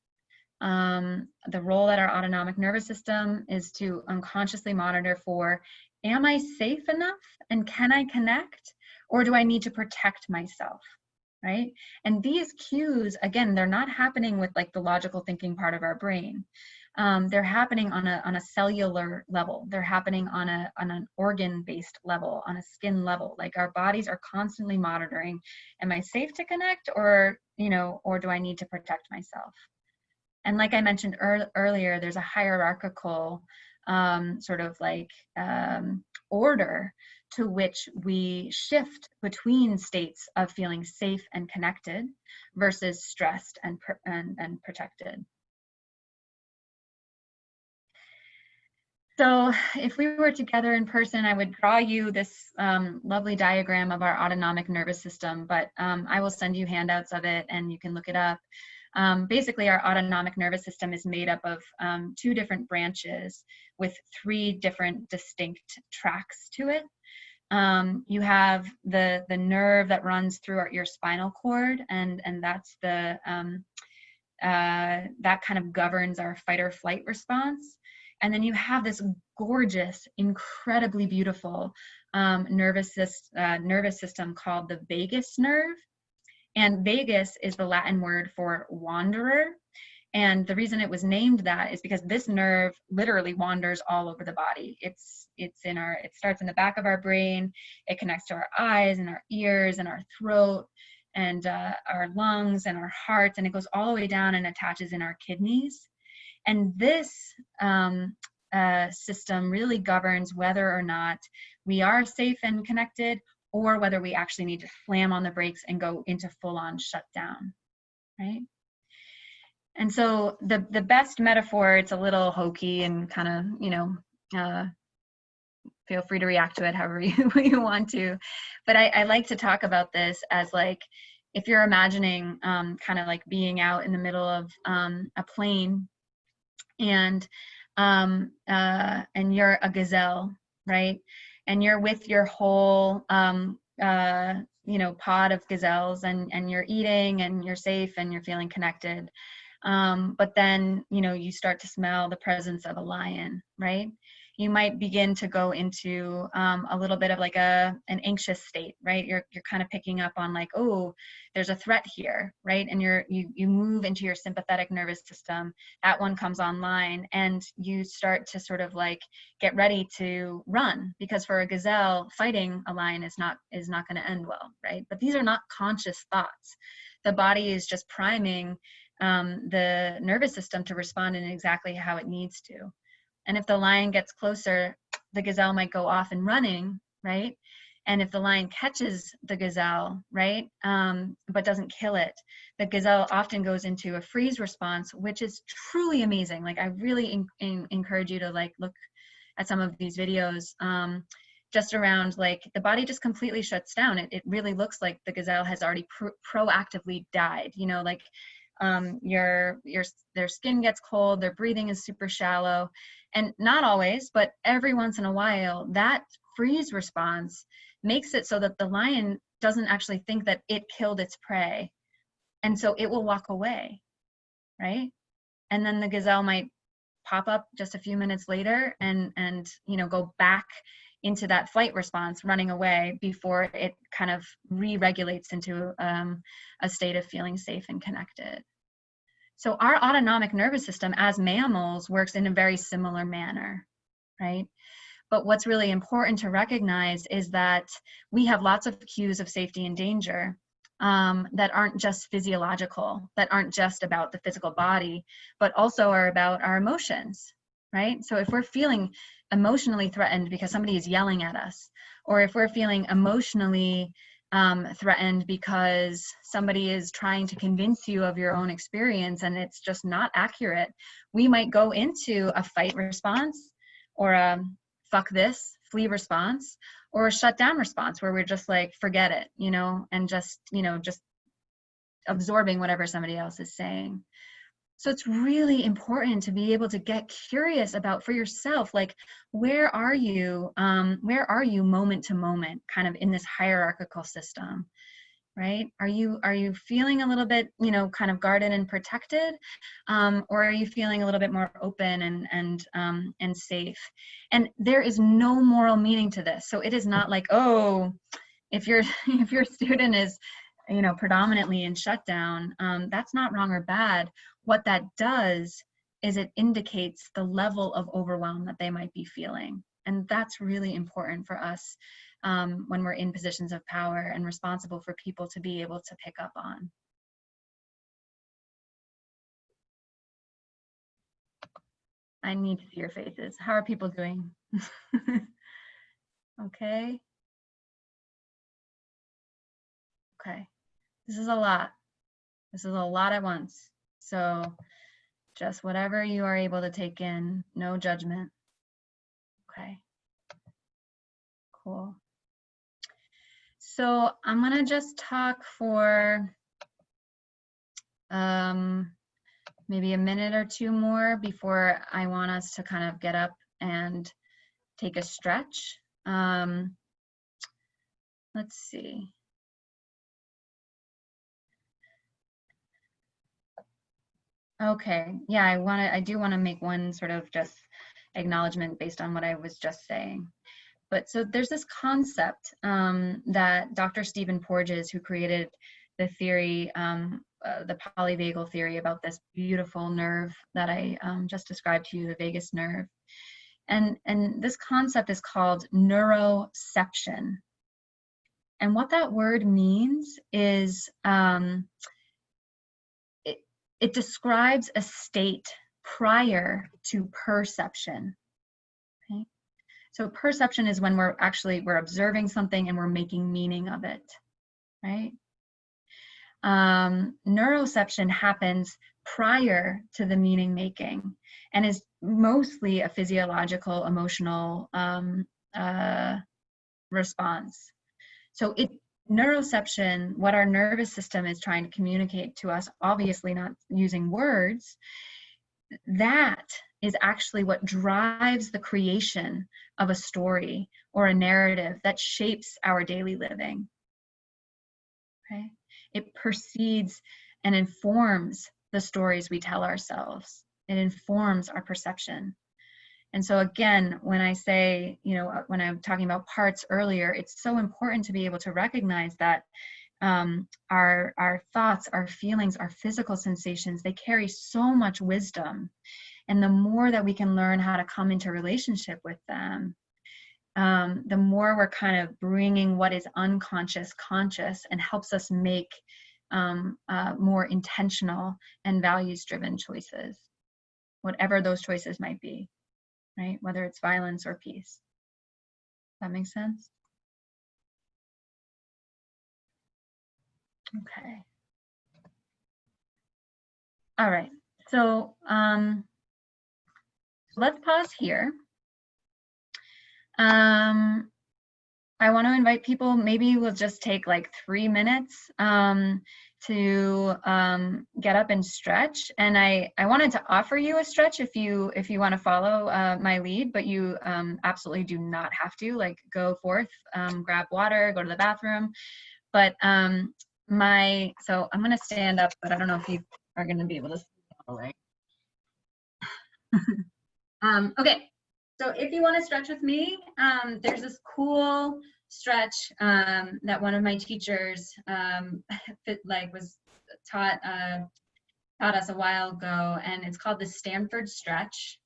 the role that our autonomic nervous system is to unconsciously monitor for, am I safe enough and can I connect, or do I need to protect myself? Right? And these cues, again, they're not happening with like the logical thinking part of our brain. they're happening on a cellular level. They're happening on an organ-based level, on a skin level. Like our bodies are constantly monitoring, am I safe to connect, or, you know, or do I need to protect myself? And like I mentioned earlier, there's a hierarchical sort of like order to which we shift between states of feeling safe and connected versus stressed and protected. So if we were together in person, I would draw you this lovely diagram of our autonomic nervous system, but I will send you handouts of it and you can look it up. Basically, our autonomic nervous system is made up of 2 different branches with 3 different distinct tracks to it. You have the nerve that runs through your spinal cord, and that's the that kind of governs our fight or flight response. And then you have this gorgeous, incredibly beautiful nervous system called the vagus nerve. And vagus is the Latin word for wanderer. And the reason it was named that is because this nerve literally wanders all over the body. It starts in the back of our brain. It connects to our eyes and our ears and our throat and our lungs and our hearts, and it goes all the way down and attaches in our kidneys. And this system really governs whether or not we are safe and connected, or whether we actually need to slam on the brakes and go into full-on shutdown, right? And so the best metaphor, it's a little hokey and kind of, you know, feel free to react to it however you want to. But I like to talk about this as like, if you're imagining kind of like being out in the middle of a plain and you're a gazelle, right? And you're with your whole, you know, pod of gazelles, and you're eating and you're safe and you're feeling connected. But then, you know, you start to smell the presence of a lion, right? You might begin to go into a little bit of like an anxious state, right? You're kind of picking up on like, oh, there's a threat here, right? And you move into your sympathetic nervous system. That one comes online, and you start to sort of like get ready to run, because for a gazelle, fighting a lion is not going to end well, right? But these are not conscious thoughts. The body is just priming the nervous system to respond in exactly how it needs to. And if the lion gets closer, the gazelle might go off and running, right? And if the lion catches the gazelle, right, but doesn't kill it, the gazelle often goes into a freeze response, which is truly amazing. Like, I really encourage you to like look at some of these videos just around like the body just completely shuts down. It really looks like the gazelle has already proactively died, you know, like their skin gets cold, their breathing is super shallow. And not always, but every once in a while, that freeze response makes it so that the lion doesn't actually think that it killed its prey. And so it will walk away, right? And then the gazelle might pop up just a few minutes later and you know, go back into that flight response, running away, before it kind of re-regulates into a state of feeling safe and connected. So our autonomic nervous system as mammals works in a very similar manner, right? But what's really important to recognize is that we have lots of cues of safety and danger that aren't just physiological, that aren't just about the physical body, but also are about our emotions, right? So if we're feeling emotionally threatened because somebody is yelling at us, or if we're feeling emotionally threatened because somebody is trying to convince you of your own experience and it's just not accurate, we might go into a fight response, or a fuck this, flee response, or a shut down response where we're just like, forget it, you know, and just, you know, just absorbing whatever somebody else is saying. So it's really important to be able to get curious about for yourself, like, where are you moment to moment, kind of in this hierarchical system, right? Are you feeling a little bit, you know, kind of guarded and protected, or are you feeling a little bit more open and safe? And there is no moral meaning to this. So it is not like, oh, if your student is, you know, predominantly in shutdown, that's not wrong or bad. What that does is it indicates the level of overwhelm that they might be feeling. And that's really important for us when we're in positions of power and responsible for people to be able to pick up on. I need to see your faces. How are people doing? Okay. Okay. This is a lot. This is a lot at once. So just whatever you are able to take in, no judgment. Okay. Cool. So I'm gonna just talk for maybe a minute or two more before I want us to kind of get up and take a stretch. Let's see. Okay, yeah, I do want to make one sort of just acknowledgement based on what I was just saying. But so there's this concept that Dr. Stephen Porges, who created the theory, the polyvagal theory about this beautiful nerve that I just described to you, the vagus nerve. And this concept is called neuroception. And what that word means is it describes a state prior to perception. Okay? So perception is when we're observing something and we're making meaning of it, right? Neuroception happens prior to the meaning making and is mostly a physiological, emotional response. So neuroception, what our nervous system is trying to communicate to us, obviously not using words, that is actually what drives the creation of a story or a narrative that shapes our daily living. Okay? It precedes and informs the stories we tell ourselves. It informs our perception. And so again, when I say, when I'm talking about parts earlier, it's so important to be able to recognize that our thoughts, our feelings, our physical sensations, they carry so much wisdom. And the more that we can learn how to come into relationship with them, the more we're kind of bringing what is unconscious conscious and helps us make more intentional and values-driven choices, whatever those choices might be. Right? Whether it's violence or peace. That makes sense? Okay. All right. So let's pause here. I want to invite people, maybe we'll just take like 3 minutes to get up and stretch. And I wanted to offer you a stretch if you want to follow my lead, but you absolutely do not have to. Like, go forth, grab water, go to the bathroom. But so I'm going to stand up, but I don't know if you are going to be able to see all right. Okay, so if you want to stretch with me, there's this cool stretch that one of my teachers was taught us a while ago, and it's called the Stanford stretch.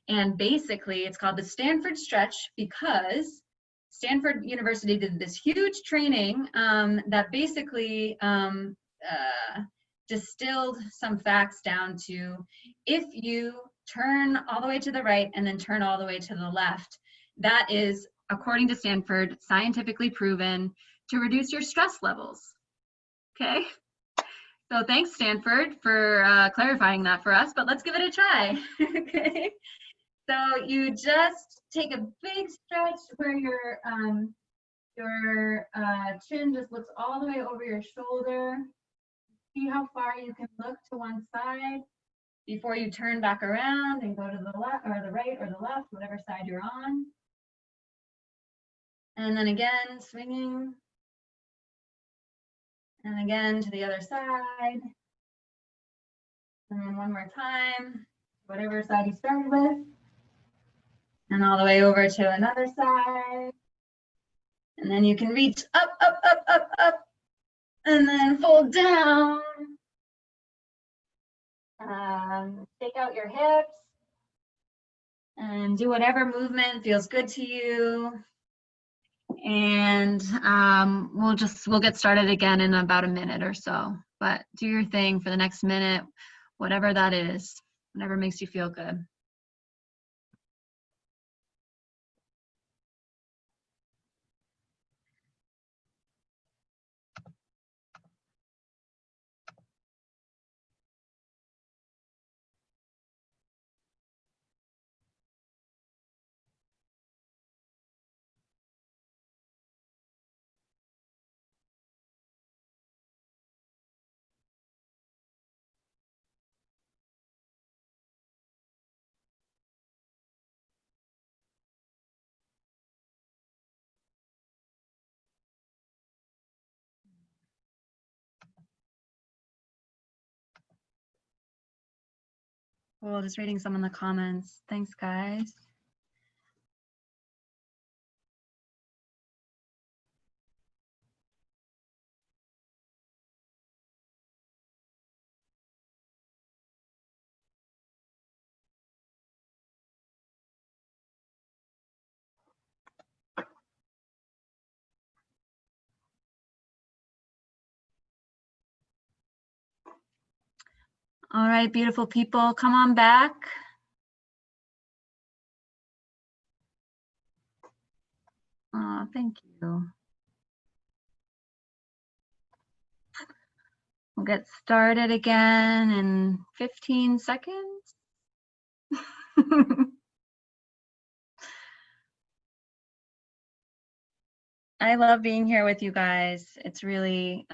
And basically it's called the Stanford stretch because Stanford University did this huge training that basically distilled some facts down to, if you turn all the way to the right and then turn all the way to the left, that is, according to Stanford, scientifically proven to reduce your stress levels. Okay, so thanks Stanford for clarifying that for us, but let's give it a try. Okay, so you just take a big stretch where your chin just looks all the way over your shoulder. See how far you can look to one side before you turn back around and go to the left or the right or the left, whatever side you're on. And then again, swinging. And again to the other side. And then one more time, whatever side you started with. And all the way over to another side. And then you can reach up, up, up, up, up. And then fold down. Stick out your hips and do whatever movement feels good to you. And we'll get started again in about a minute or so, but do your thing for the next minute, whatever that is, whatever makes you feel good. Cool, just reading some in the comments. Thanks, guys. All right, beautiful people, come on back. Oh, thank you. We'll get started again in 15 seconds. I love being here with you guys. It's really,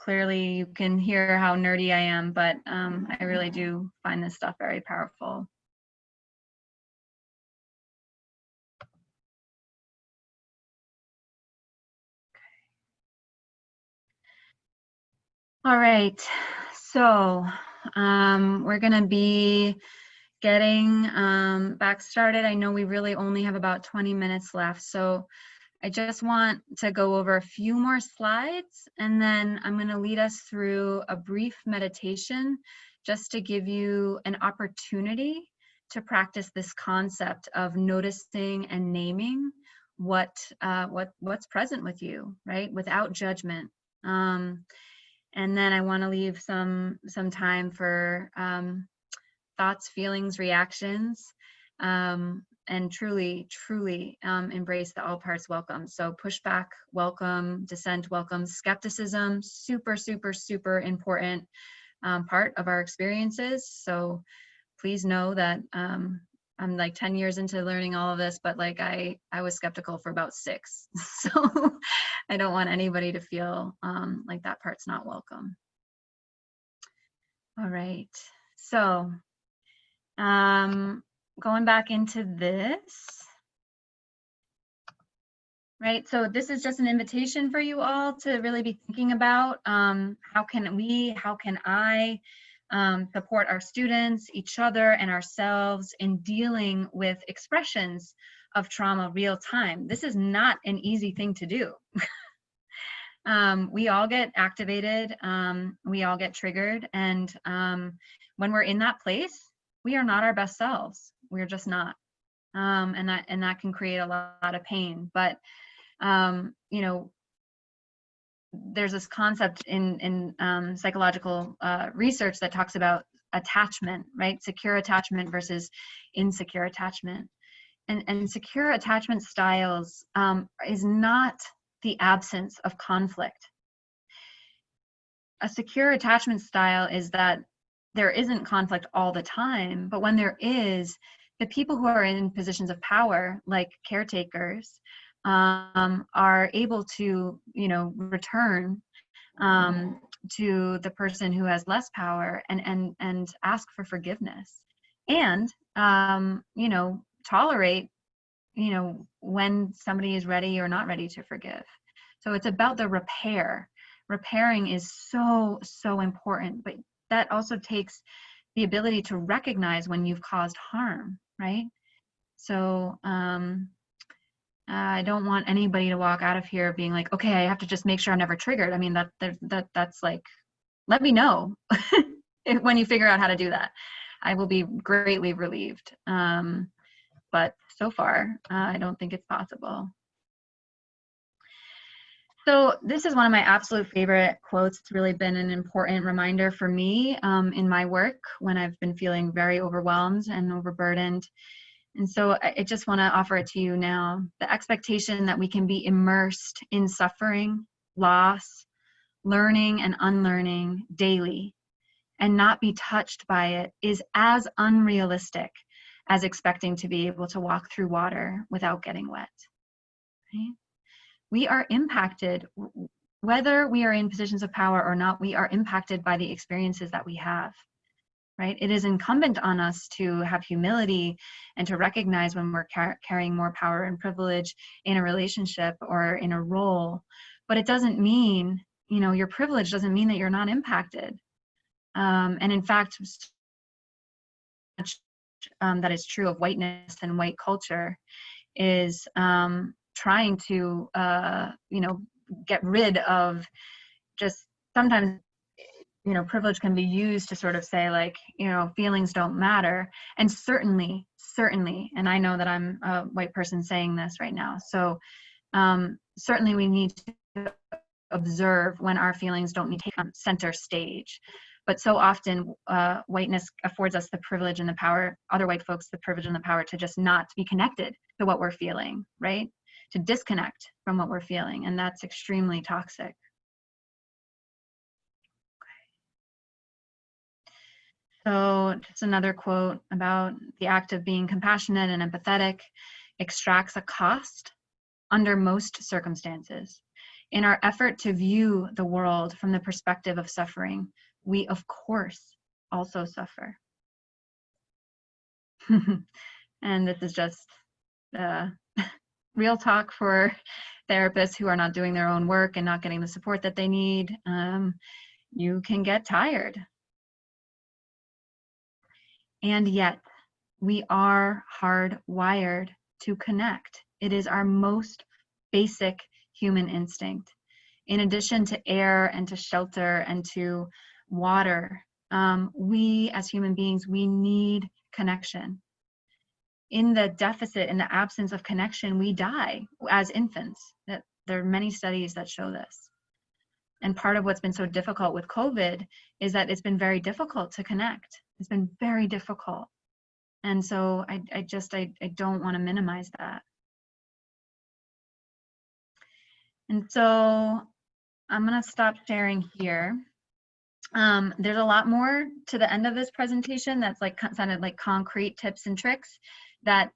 clearly you can hear how nerdy I am, but I really do find this stuff very powerful. All right, so we're gonna be getting back started. I know we really only have about 20 minutes left, so I just want to go over a few more slides, and then I'm gonna lead us through a brief meditation just to give you an opportunity to practice this concept of noticing and naming what's present with you, right? Without judgment. And then I want to leave some time for thoughts, feelings, reactions, and truly embrace the all parts welcome. So pushback, welcome; dissent, welcome; skepticism, super important part of our experiences. So please know that I'm like 10 years into learning all of this, but like I was skeptical for about 6. So I don't want anybody to feel like that part's not welcome. All right, so going back into this, right? So this is just an invitation for you all to really be thinking about how can I support our students, each other, and ourselves in dealing with expressions of trauma real time. This is not an easy thing to do. We all get activated, we all get triggered, and when we're in that place, we are not our best selves. We're just not, and that can create a lot of pain. But you know, there's this concept in psychological research that talks about attachment, right? Secure attachment versus insecure attachment. And secure attachment styles is not the absence of conflict. A secure attachment style is that there isn't conflict all the time, but when there is, the people who are in positions of power, like caretakers, are able to, you know, return to the person who has less power and ask for forgiveness, and you know, tolerate, you know, when somebody is ready or not ready to forgive. So it's about the repair. Repairing is so important, but that also takes the ability to recognize when you've caused harm, right? So I don't want anybody to walk out of here being like, okay, I have to just make sure I'm never triggered. I mean, that's like, let me know. when you figure out how to do that. I will be greatly relieved. But so far, I don't think it's possible. So this is one of my absolute favorite quotes. It's really been an important reminder for me in my work when I've been feeling very overwhelmed and overburdened. And so I just want to offer it to you now. The expectation that we can be immersed in suffering, loss, learning and unlearning daily and not be touched by it is as unrealistic as expecting to be able to walk through water without getting wet. Right? We are impacted, whether we are in positions of power or not, we are impacted by the experiences that we have, right? It is incumbent on us to have humility and to recognize when we're carrying more power and privilege in a relationship or in a role, but it doesn't mean, your privilege doesn't mean that you're not impacted. And in fact, that is true of whiteness and white culture is trying to get rid of just sometimes privilege can be used to sort of say like feelings don't matter, and certainly and I know that I'm a white person saying this right now, so certainly we need to observe when our feelings don't need to take center stage. But so often, whiteness affords us the privilege and the power, other white folks the privilege and the power to just not be connected to what we're feeling, right? To disconnect from what we're feeling, and that's extremely toxic. So just another quote about the act of being compassionate and empathetic extracts a cost under most circumstances. In our effort to view the world from the perspective of suffering, we of course also suffer. And this is just real talk for therapists who are not doing their own work and not getting the support that they need. You can get tired. And yet, we are hardwired to connect. It is our most basic human instinct. In addition to air and to shelter and to water, we as human beings, we need connection. In the deficit, in the absence of connection, we die as infants. There are many studies that show this. And part of what's been so difficult with COVID is that it's been very difficult to connect. It's been very difficult. And so I don't want to minimize that. And so I'm going to stop sharing here. There's a lot more to the end of this presentation that's like kind of like concrete tips and tricks that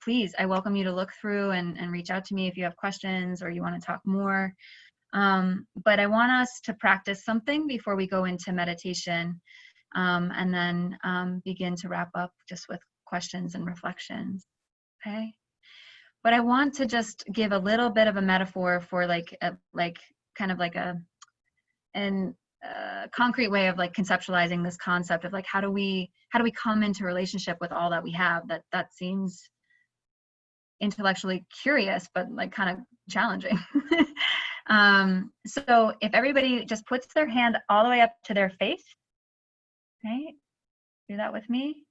please, I welcome you to look through and reach out to me if you have questions or you want to talk more. But I want us to practice something before we go into meditation, and then begin to wrap up just with questions and reflections, okay? But I want to just give a little bit of a metaphor for kind of like a concrete way of like conceptualizing this concept of like how do we come into relationship with all that we have that seems intellectually curious but like kind of challenging. So if everybody just puts their hand all the way up to their face, okay, do that with me.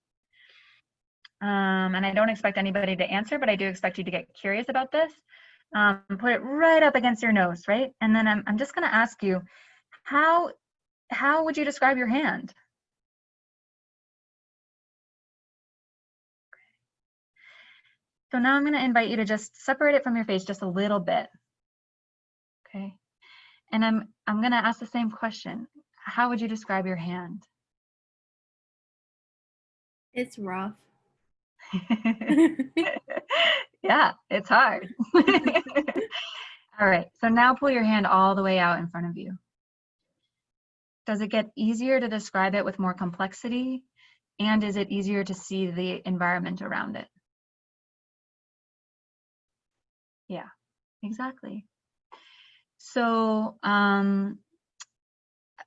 And I don't expect anybody to answer, but I do expect you to get curious about this. Put it right up against your nose, right? And then I'm just going to ask you, how would you describe your hand? So now I'm going to invite you to just separate it from your face just a little bit. Okay. And I'm going to ask the same question. How would you describe your hand? It's rough. Yeah, it's hard. All right, so now pull your hand all the way out in front of you. Does it get easier to describe it with more complexity? And is it easier to see the environment around it? Yeah, exactly. So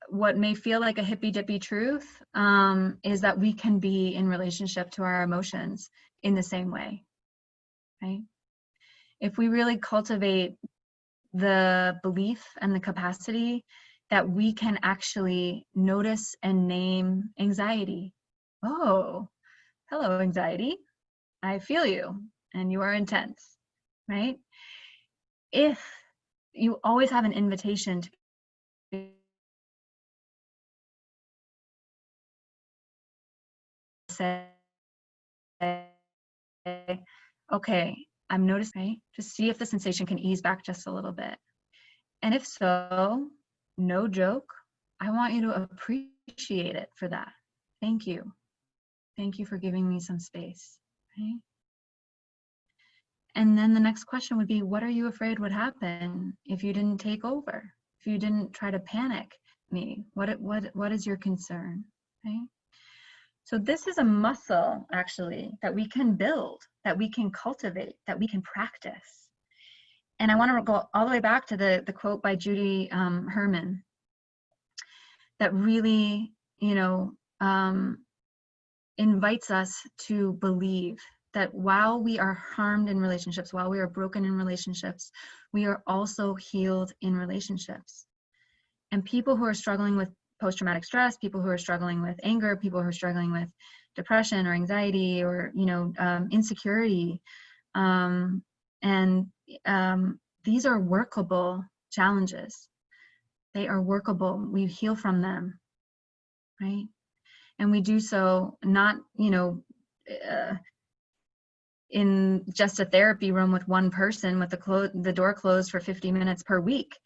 what may feel like a hippy-dippy truth is that we can be in relationship to our emotions in the same way, right? If we really cultivate the belief and the capacity that we can actually notice and name anxiety. Oh, hello, anxiety. I feel you, and you are intense, right? If you always have an invitation to say, okay, I'm noticing, right? Just see if the sensation can ease back just a little bit. And if so, no joke, I want you to appreciate it for that. Thank you. Thank you for giving me some space, right? And then the next question would be, what are you afraid would happen if you didn't take over? If you didn't try to panic me? What is your concern, right? So this is a muscle, actually, that we can build, that we can cultivate, that we can practice. And I want to go all the way back to the quote by Judy Herman that really, invites us to believe that while we are harmed in relationships, while we are broken in relationships, we are also healed in relationships. And people who are struggling with post-traumatic stress, people who are struggling with anger, people who are struggling with depression or anxiety or insecurity, these are workable challenges. They are workable. We heal from them, right? And we do so not, in just a therapy room with one person with the door closed for 50 minutes per week.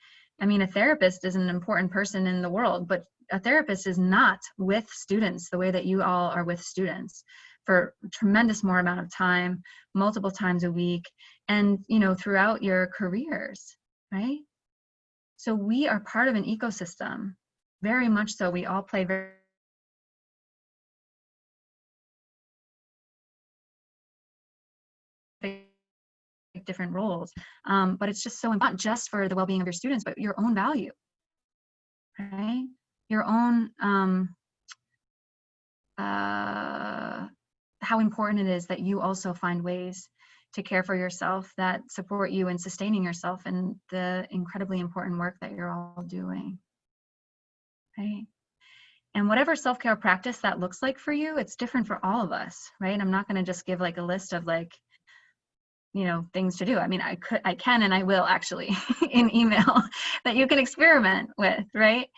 I mean, a therapist is an important person in the world, but a therapist is not with students the way that you all are with students for a tremendous more amount of time, multiple times a week, and, throughout your careers, right? So we are part of an ecosystem, very much so. We all play very different roles, but it's just so important, not just for the well-being of your students, but your own value, right? Your own, how important it is that you also find ways to care for yourself that support you in sustaining yourself and the incredibly important work that you're all doing, right? And whatever self-care practice that looks like for you, it's different for all of us, right? I'm not going to just give like a list of things to do. I mean, I can and I will actually in email that you can experiment with, right?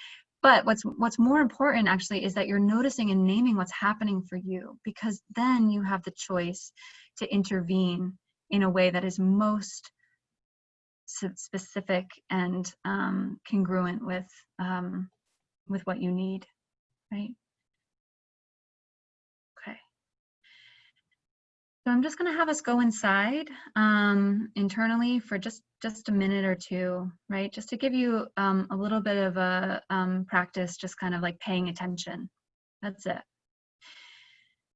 But what's more important actually is that you're noticing and naming what's happening for you, because then you have the choice to intervene in a way that is most specific and congruent with what you need, right? Okay. So I'm just going to have us go inside internally for just a minute or two, right? Just to give you a little bit of a practice, just kind of like paying attention. That's it.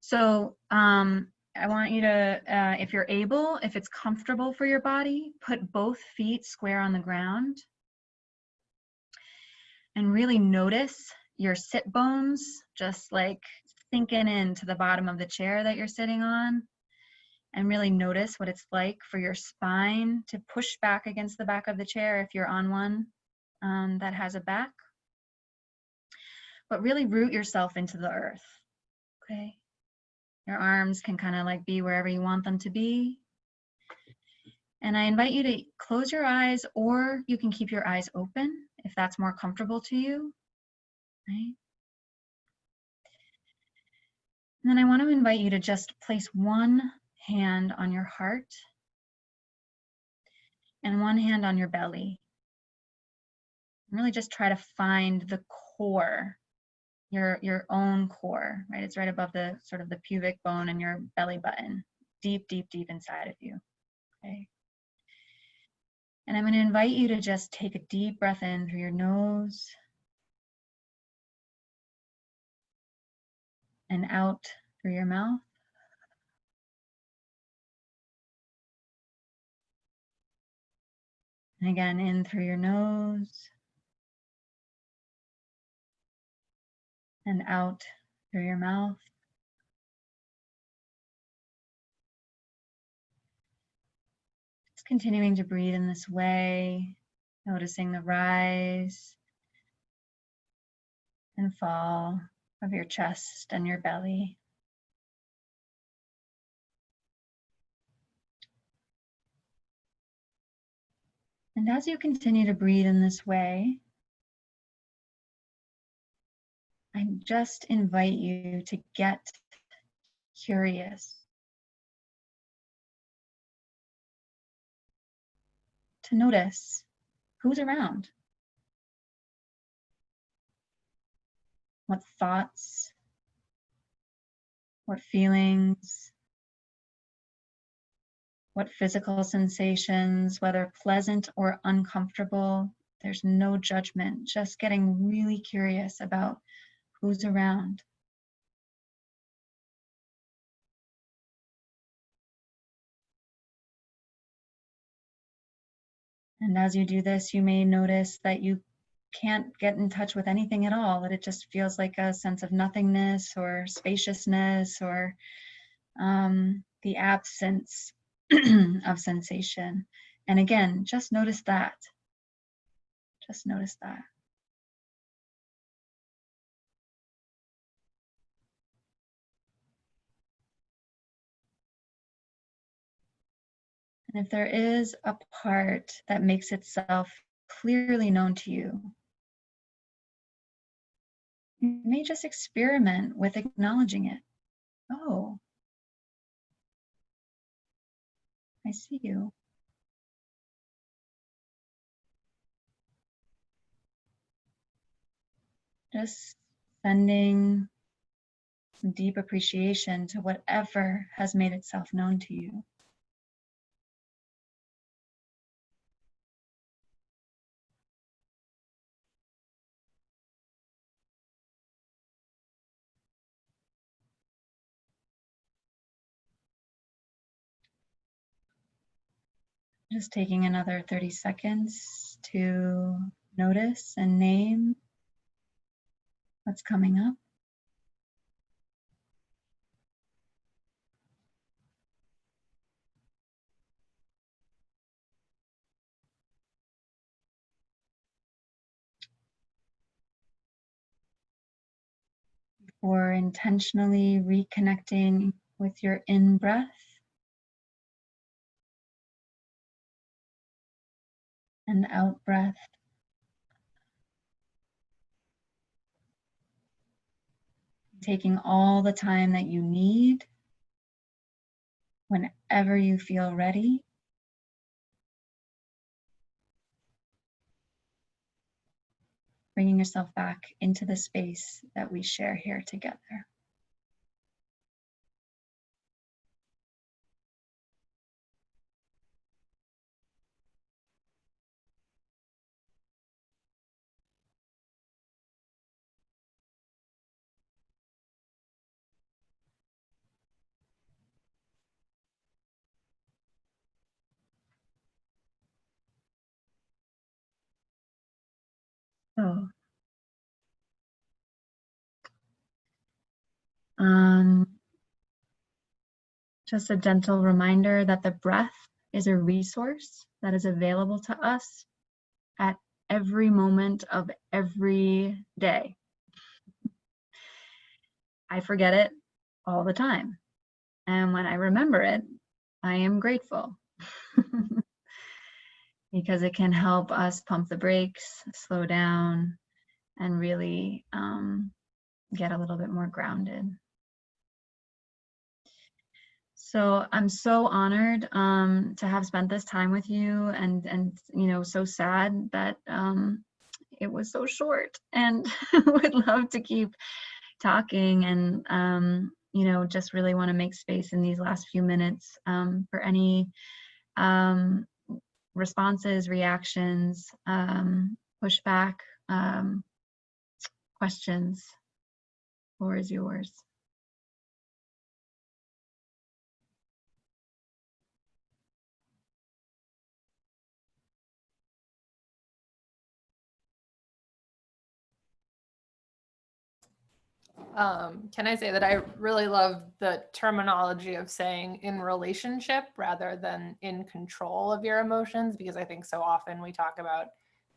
So I want you to, if you're able, if it's comfortable for your body, put both feet square on the ground and really notice your sit bones just like sinking into the bottom of the chair that you're sitting on. And really notice what it's like for your spine to push back against the back of the chair if you're on one that has a back. But really root yourself into the earth, okay? Your arms can kind of like be wherever you want them to be. And I invite you to close your eyes, or you can keep your eyes open if that's more comfortable to you, right? And then I want to invite you to just place one hand on your heart and one hand on your belly. And really just try to find the core, your own core, right? It's right above the sort of the pubic bone and your belly button, deep, deep, deep inside of you, okay? And I'm going to invite you to just take a deep breath in through your nose and out through your mouth. And again, in through your nose and out through your mouth. Just continuing to breathe in this way, noticing the rise and fall of your chest and your belly. And as you continue to breathe in this way, I just invite you to get curious, to notice who's around, what thoughts, what feelings, what physical sensations, whether pleasant or uncomfortable. There's no judgment, just getting really curious about who's around. And as you do this, you may notice that you can't get in touch with anything at all, that it just feels like a sense of nothingness or spaciousness or the absence of sensation. And again, just notice that. Just notice that. And if there is a part that makes itself clearly known to you, you may just experiment with acknowledging it. Oh, I see you. Just sending some deep appreciation to whatever has made itself known to you. Just taking another 30 seconds to notice and name what's coming up. Or intentionally reconnecting with your in-breath and out-breath. Taking all the time that you need whenever you feel ready. Bringing yourself back into the space that we share here together. So, just a gentle reminder that the breath is a resource that is available to us at every moment of every day. I forget it all the time. And when I remember it, I am grateful because it can help us pump the brakes, slow down, and really get a little bit more grounded. So I'm so honored to have spent this time with you, and you know, so sad that it was so short, and would love to keep talking, and you know, just really want to make space in these last few minutes for any responses, reactions, pushback, questions. Floor is yours. Can I say that I really love the terminology of saying in relationship rather than in control of your emotions, because I think so often we talk about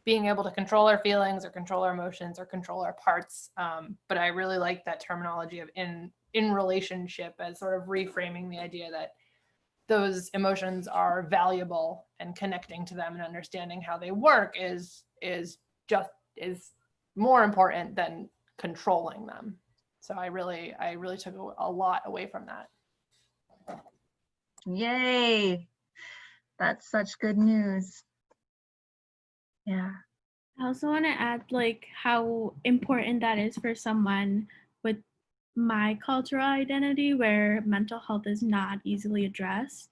being able to control our feelings or control our emotions or control our parts. But I really like that terminology of in relationship as sort of reframing the idea that those emotions are valuable, and connecting to them and understanding how they work is more important than controlling them. So I really took a lot away from that. Yay. That's such good news. Yeah. I also want to add like how important that is for someone with my cultural identity where mental health is not easily addressed.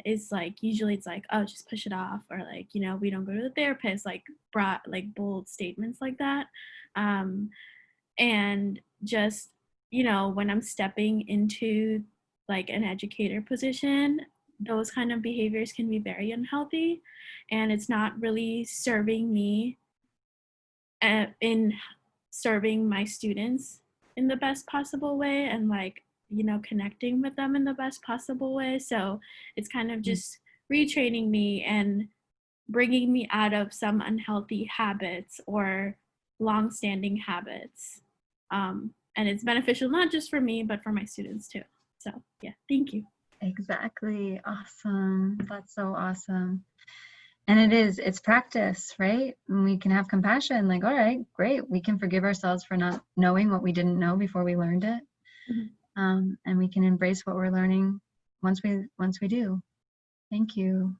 Is like usually it's like, oh, just push it off, or like, you know, we don't go to the therapist, like bold statements like that. And just, you know, when I'm stepping into like an educator position, those kind of behaviors can be very unhealthy, and it's not really serving me in serving my students in the best possible way, and like, you know, connecting with them in the best possible way. So it's kind of just retraining me and bringing me out of some unhealthy habits or long-standing habits. And it's beneficial not just for me, but for my students too. So yeah, thank you. Exactly. Awesome. That's so awesome. And it's practice, right? And we can have compassion, like, all right, great. We can forgive ourselves for not knowing what we didn't know before we learned it. And we can embrace what we're learning once we do. Thank you.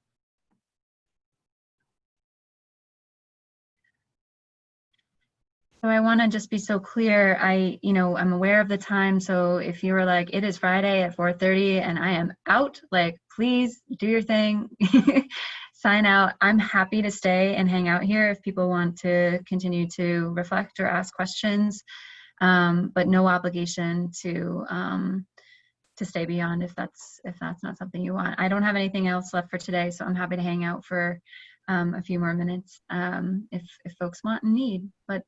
So I want to just be so clear. I'm aware of the time. So if you were like, it is Friday at 4:30 and I am out, like, please do your thing, sign out. I'm happy to stay and hang out here if people want to continue to reflect or ask questions, but no obligation to stay beyond if that's not something you want. I don't have anything else left for today, so I'm happy to hang out for a few more minutes if folks want and need. But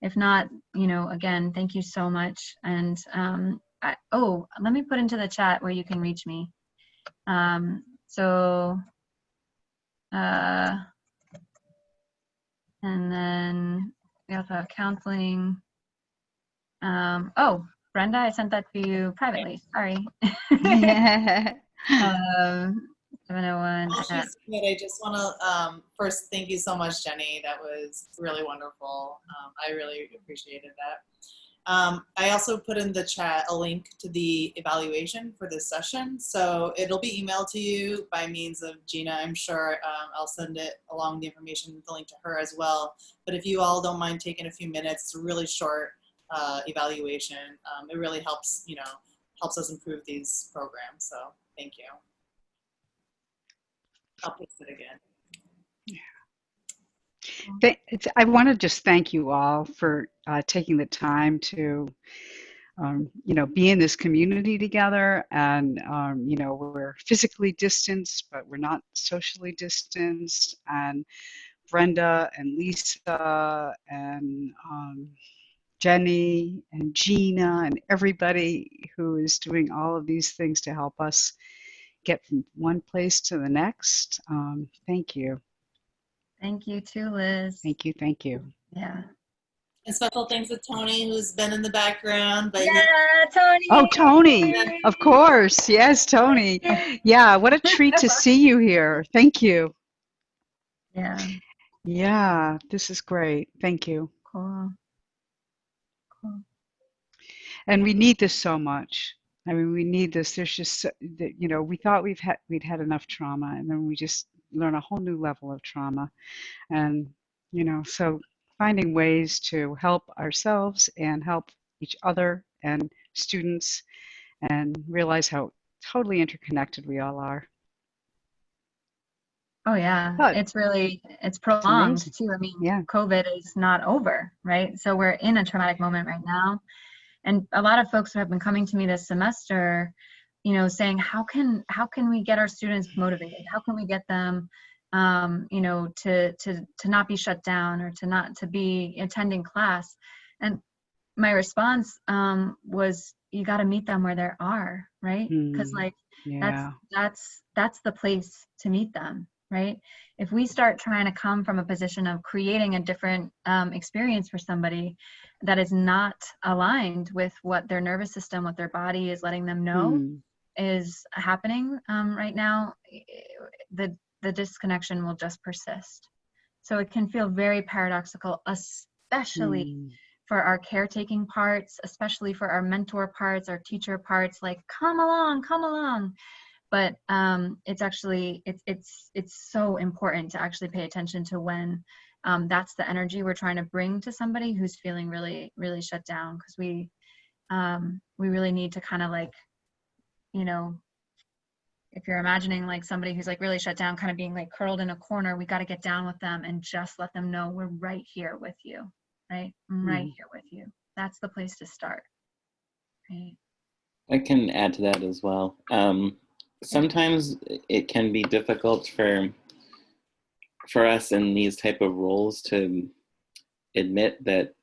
if not, you know, again, thank you so much. And let me put into the chat where you can reach me. And then we also have counseling. Brenda, I sent that to you privately. Sorry. 701. I just want to first thank you so much, Jenny. That was really wonderful. I really appreciated that. I also put in the chat a link to the evaluation for this session. So it'll be emailed to you by means of Gina, I'm sure. I'll send it along the information, the link to her as well. But if you all don't mind taking a few minutes, it's a really short evaluation. It really helps, helps us improve these programs. So thank you. I'll paste it again. I want to just thank you all for taking the time to, be in this community together. And, we're physically distanced, but we're not socially distanced. And Brenda and Lisa and Jenny and Gina and everybody who is doing all of these things to help us get from one place to the next. Thank you. Thank you too, Liz. Thank you. Thank you. Yeah. And special thanks to Tony, who's been in the background. But Tony. Oh, Tony, of course. Yes, Tony. Yeah, what a treat to see you here. Thank you. Yeah. Yeah, this is great. Thank you. Cool. And we need this so much. I mean, we need this. There's just, we thought we'd had enough trauma, and then we just learn a whole new level of trauma. And, so finding ways to help ourselves and help each other and students and realize how totally interconnected we all are. Oh yeah, it's prolonged too. I mean, COVID is not over, right? So we're in a traumatic moment right now. And a lot of folks who have been coming to me this semester, saying, how can we get our students motivated? How can we get them, to not be shut down or to be attending class? And my response was, you got to meet them where they are, right? Because that's the place to meet them, right? If we start trying to come from a position of creating a different experience for somebody that is not aligned with what their nervous system, what their body is letting them know is happening right now, the disconnection will just persist. So it can feel very paradoxical, especially for our caretaking parts, especially for our mentor parts, our teacher parts, like, come along, come along. But it's actually, it's so important to actually pay attention to when that's the energy we're trying to bring to somebody who's feeling really, really shut down. Because we really need to kind of like, you know, if you're imagining like somebody who's like really shut down, kind of being like curled in a corner, we got to get down with them and just let them know we're right here with you, right? I'm right here with you. That's the place to start, right? I can add to that as well. Sometimes it can be difficult for us in these type of roles to admit that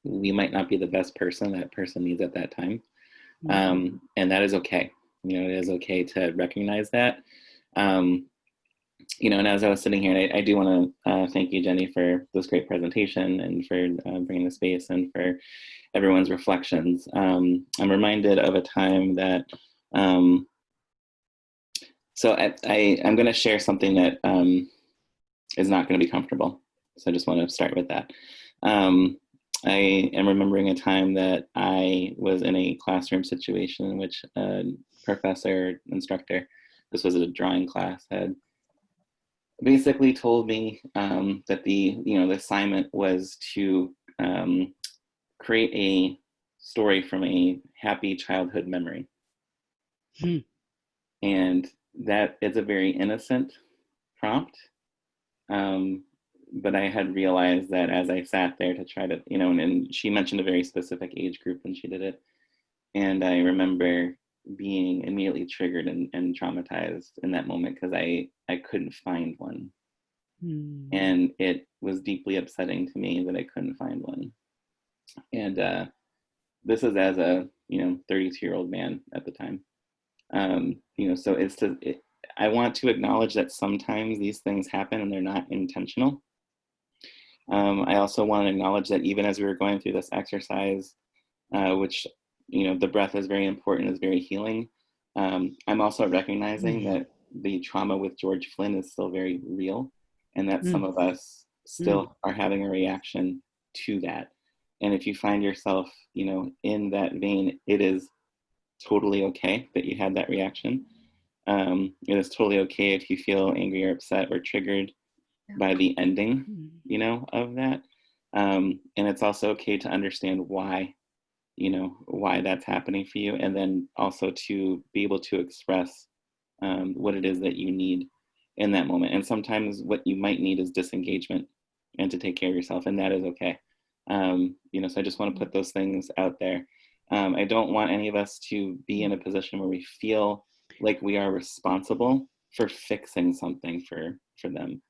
we might not be the best person that person needs at that time. And that is okay. You know, it is okay to recognize that. You know, and as I was sitting here, and I do want to thank you, Jenny, for this great presentation and for bringing the space and for everyone's reflections. I'm reminded of a time that, so I'm going to share something that is not going to be comfortable. So I just want to start with that. I am remembering a time that I was in a classroom situation in which a professor, instructor, this was a drawing class, had basically told me that the assignment was to create a story from a happy childhood memory. And that is a very innocent prompt. But I had realized that as I sat there to try to, and she mentioned a very specific age group when she did it. And I remember being immediately triggered and traumatized in that moment because I couldn't find one. And it was deeply upsetting to me that I couldn't find one. And this is as a 32-year-old man at the time. So I want to acknowledge that sometimes these things happen and they're not intentional. I also want to acknowledge that even as we were going through this exercise, which the breath is very important, is very healing. I'm also recognizing that the trauma with George Flynn is still very real, and that some of us still are having a reaction to that. And if you find yourself, in that vein, it is totally okay that you had that reaction. It is totally okay if you feel angry or upset or triggered by the ending, of that. And it's also okay to understand why that's happening for you, and then also to be able to express what it is that you need in that moment. And sometimes what you might need is disengagement and to take care of yourself, and that is okay. So I just want to put those things out there. I don't want any of us to be in a position where we feel like we are responsible for fixing something for them,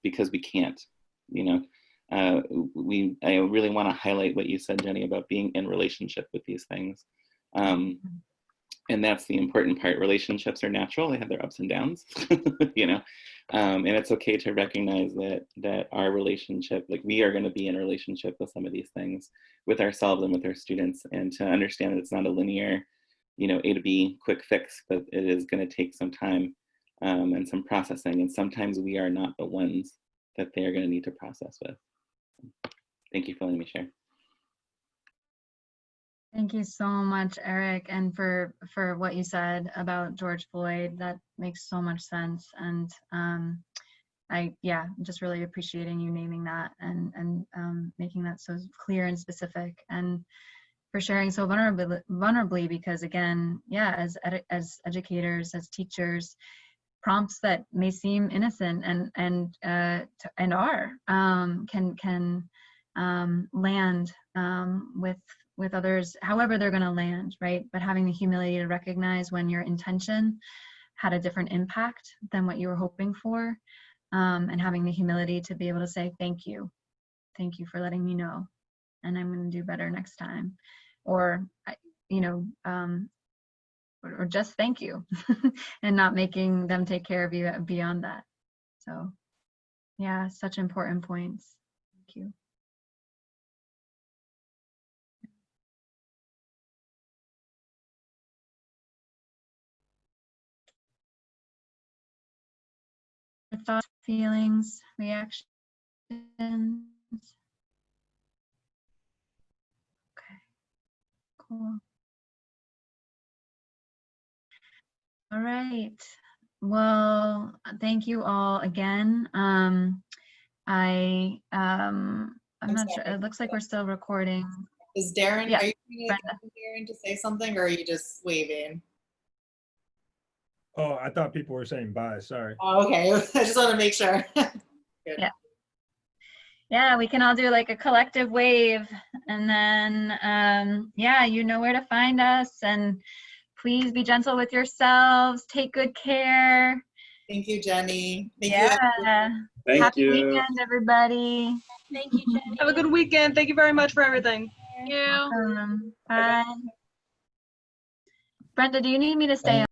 because we can't. I really want to highlight what you said, Jenny, about being in relationship with these things. And that's the important part. Relationships are natural. They have their ups and downs, and it's okay to recognize that our relationship, like we are going to be in a relationship with some of these things with ourselves and with our students, and to understand that it's not a linear, A to B quick fix, but it is going to take some time and some processing. And sometimes we are not the ones that they are going to need to process with. Thank you for letting me share. Thank you so much, Eric, and for what you said about George Floyd. That makes so much sense, and I'm just really appreciating you naming that and making that so clear and specific, and for sharing so vulnerably. Because again, as educators, as teachers, prompts that may seem innocent and are can land with others however they're going to land, right? But having the humility to recognize when your intention had a different impact than what you were hoping for, and having the humility to be able to say thank you for letting me know, and I'm going to do better next time, or or just thank you and not making them take care of you beyond that. So yeah, such important points. Thank you. Thoughts, feelings, reactions. Okay, cool. All right. Well, thank you all again. I'm not sure. It looks like we're still recording. Is Darren, Yeah, are you trying to Brenda. get Darren to say something, or are you just waving? Oh, I thought people were saying bye. Sorry. Oh, okay. I just want to make sure. Good. Yeah. Yeah, we can all do like a collective wave, and then yeah, you know where to find us, and please be gentle with yourselves. Take good care. Thank you, Jenny. Thank you, Yeah. everyone. Thank Happy you. weekend, everybody. Thank you, Jenny. Have a good weekend. Thank you very much for everything. Thank you. Bye. Brenda, do you need me to stay on?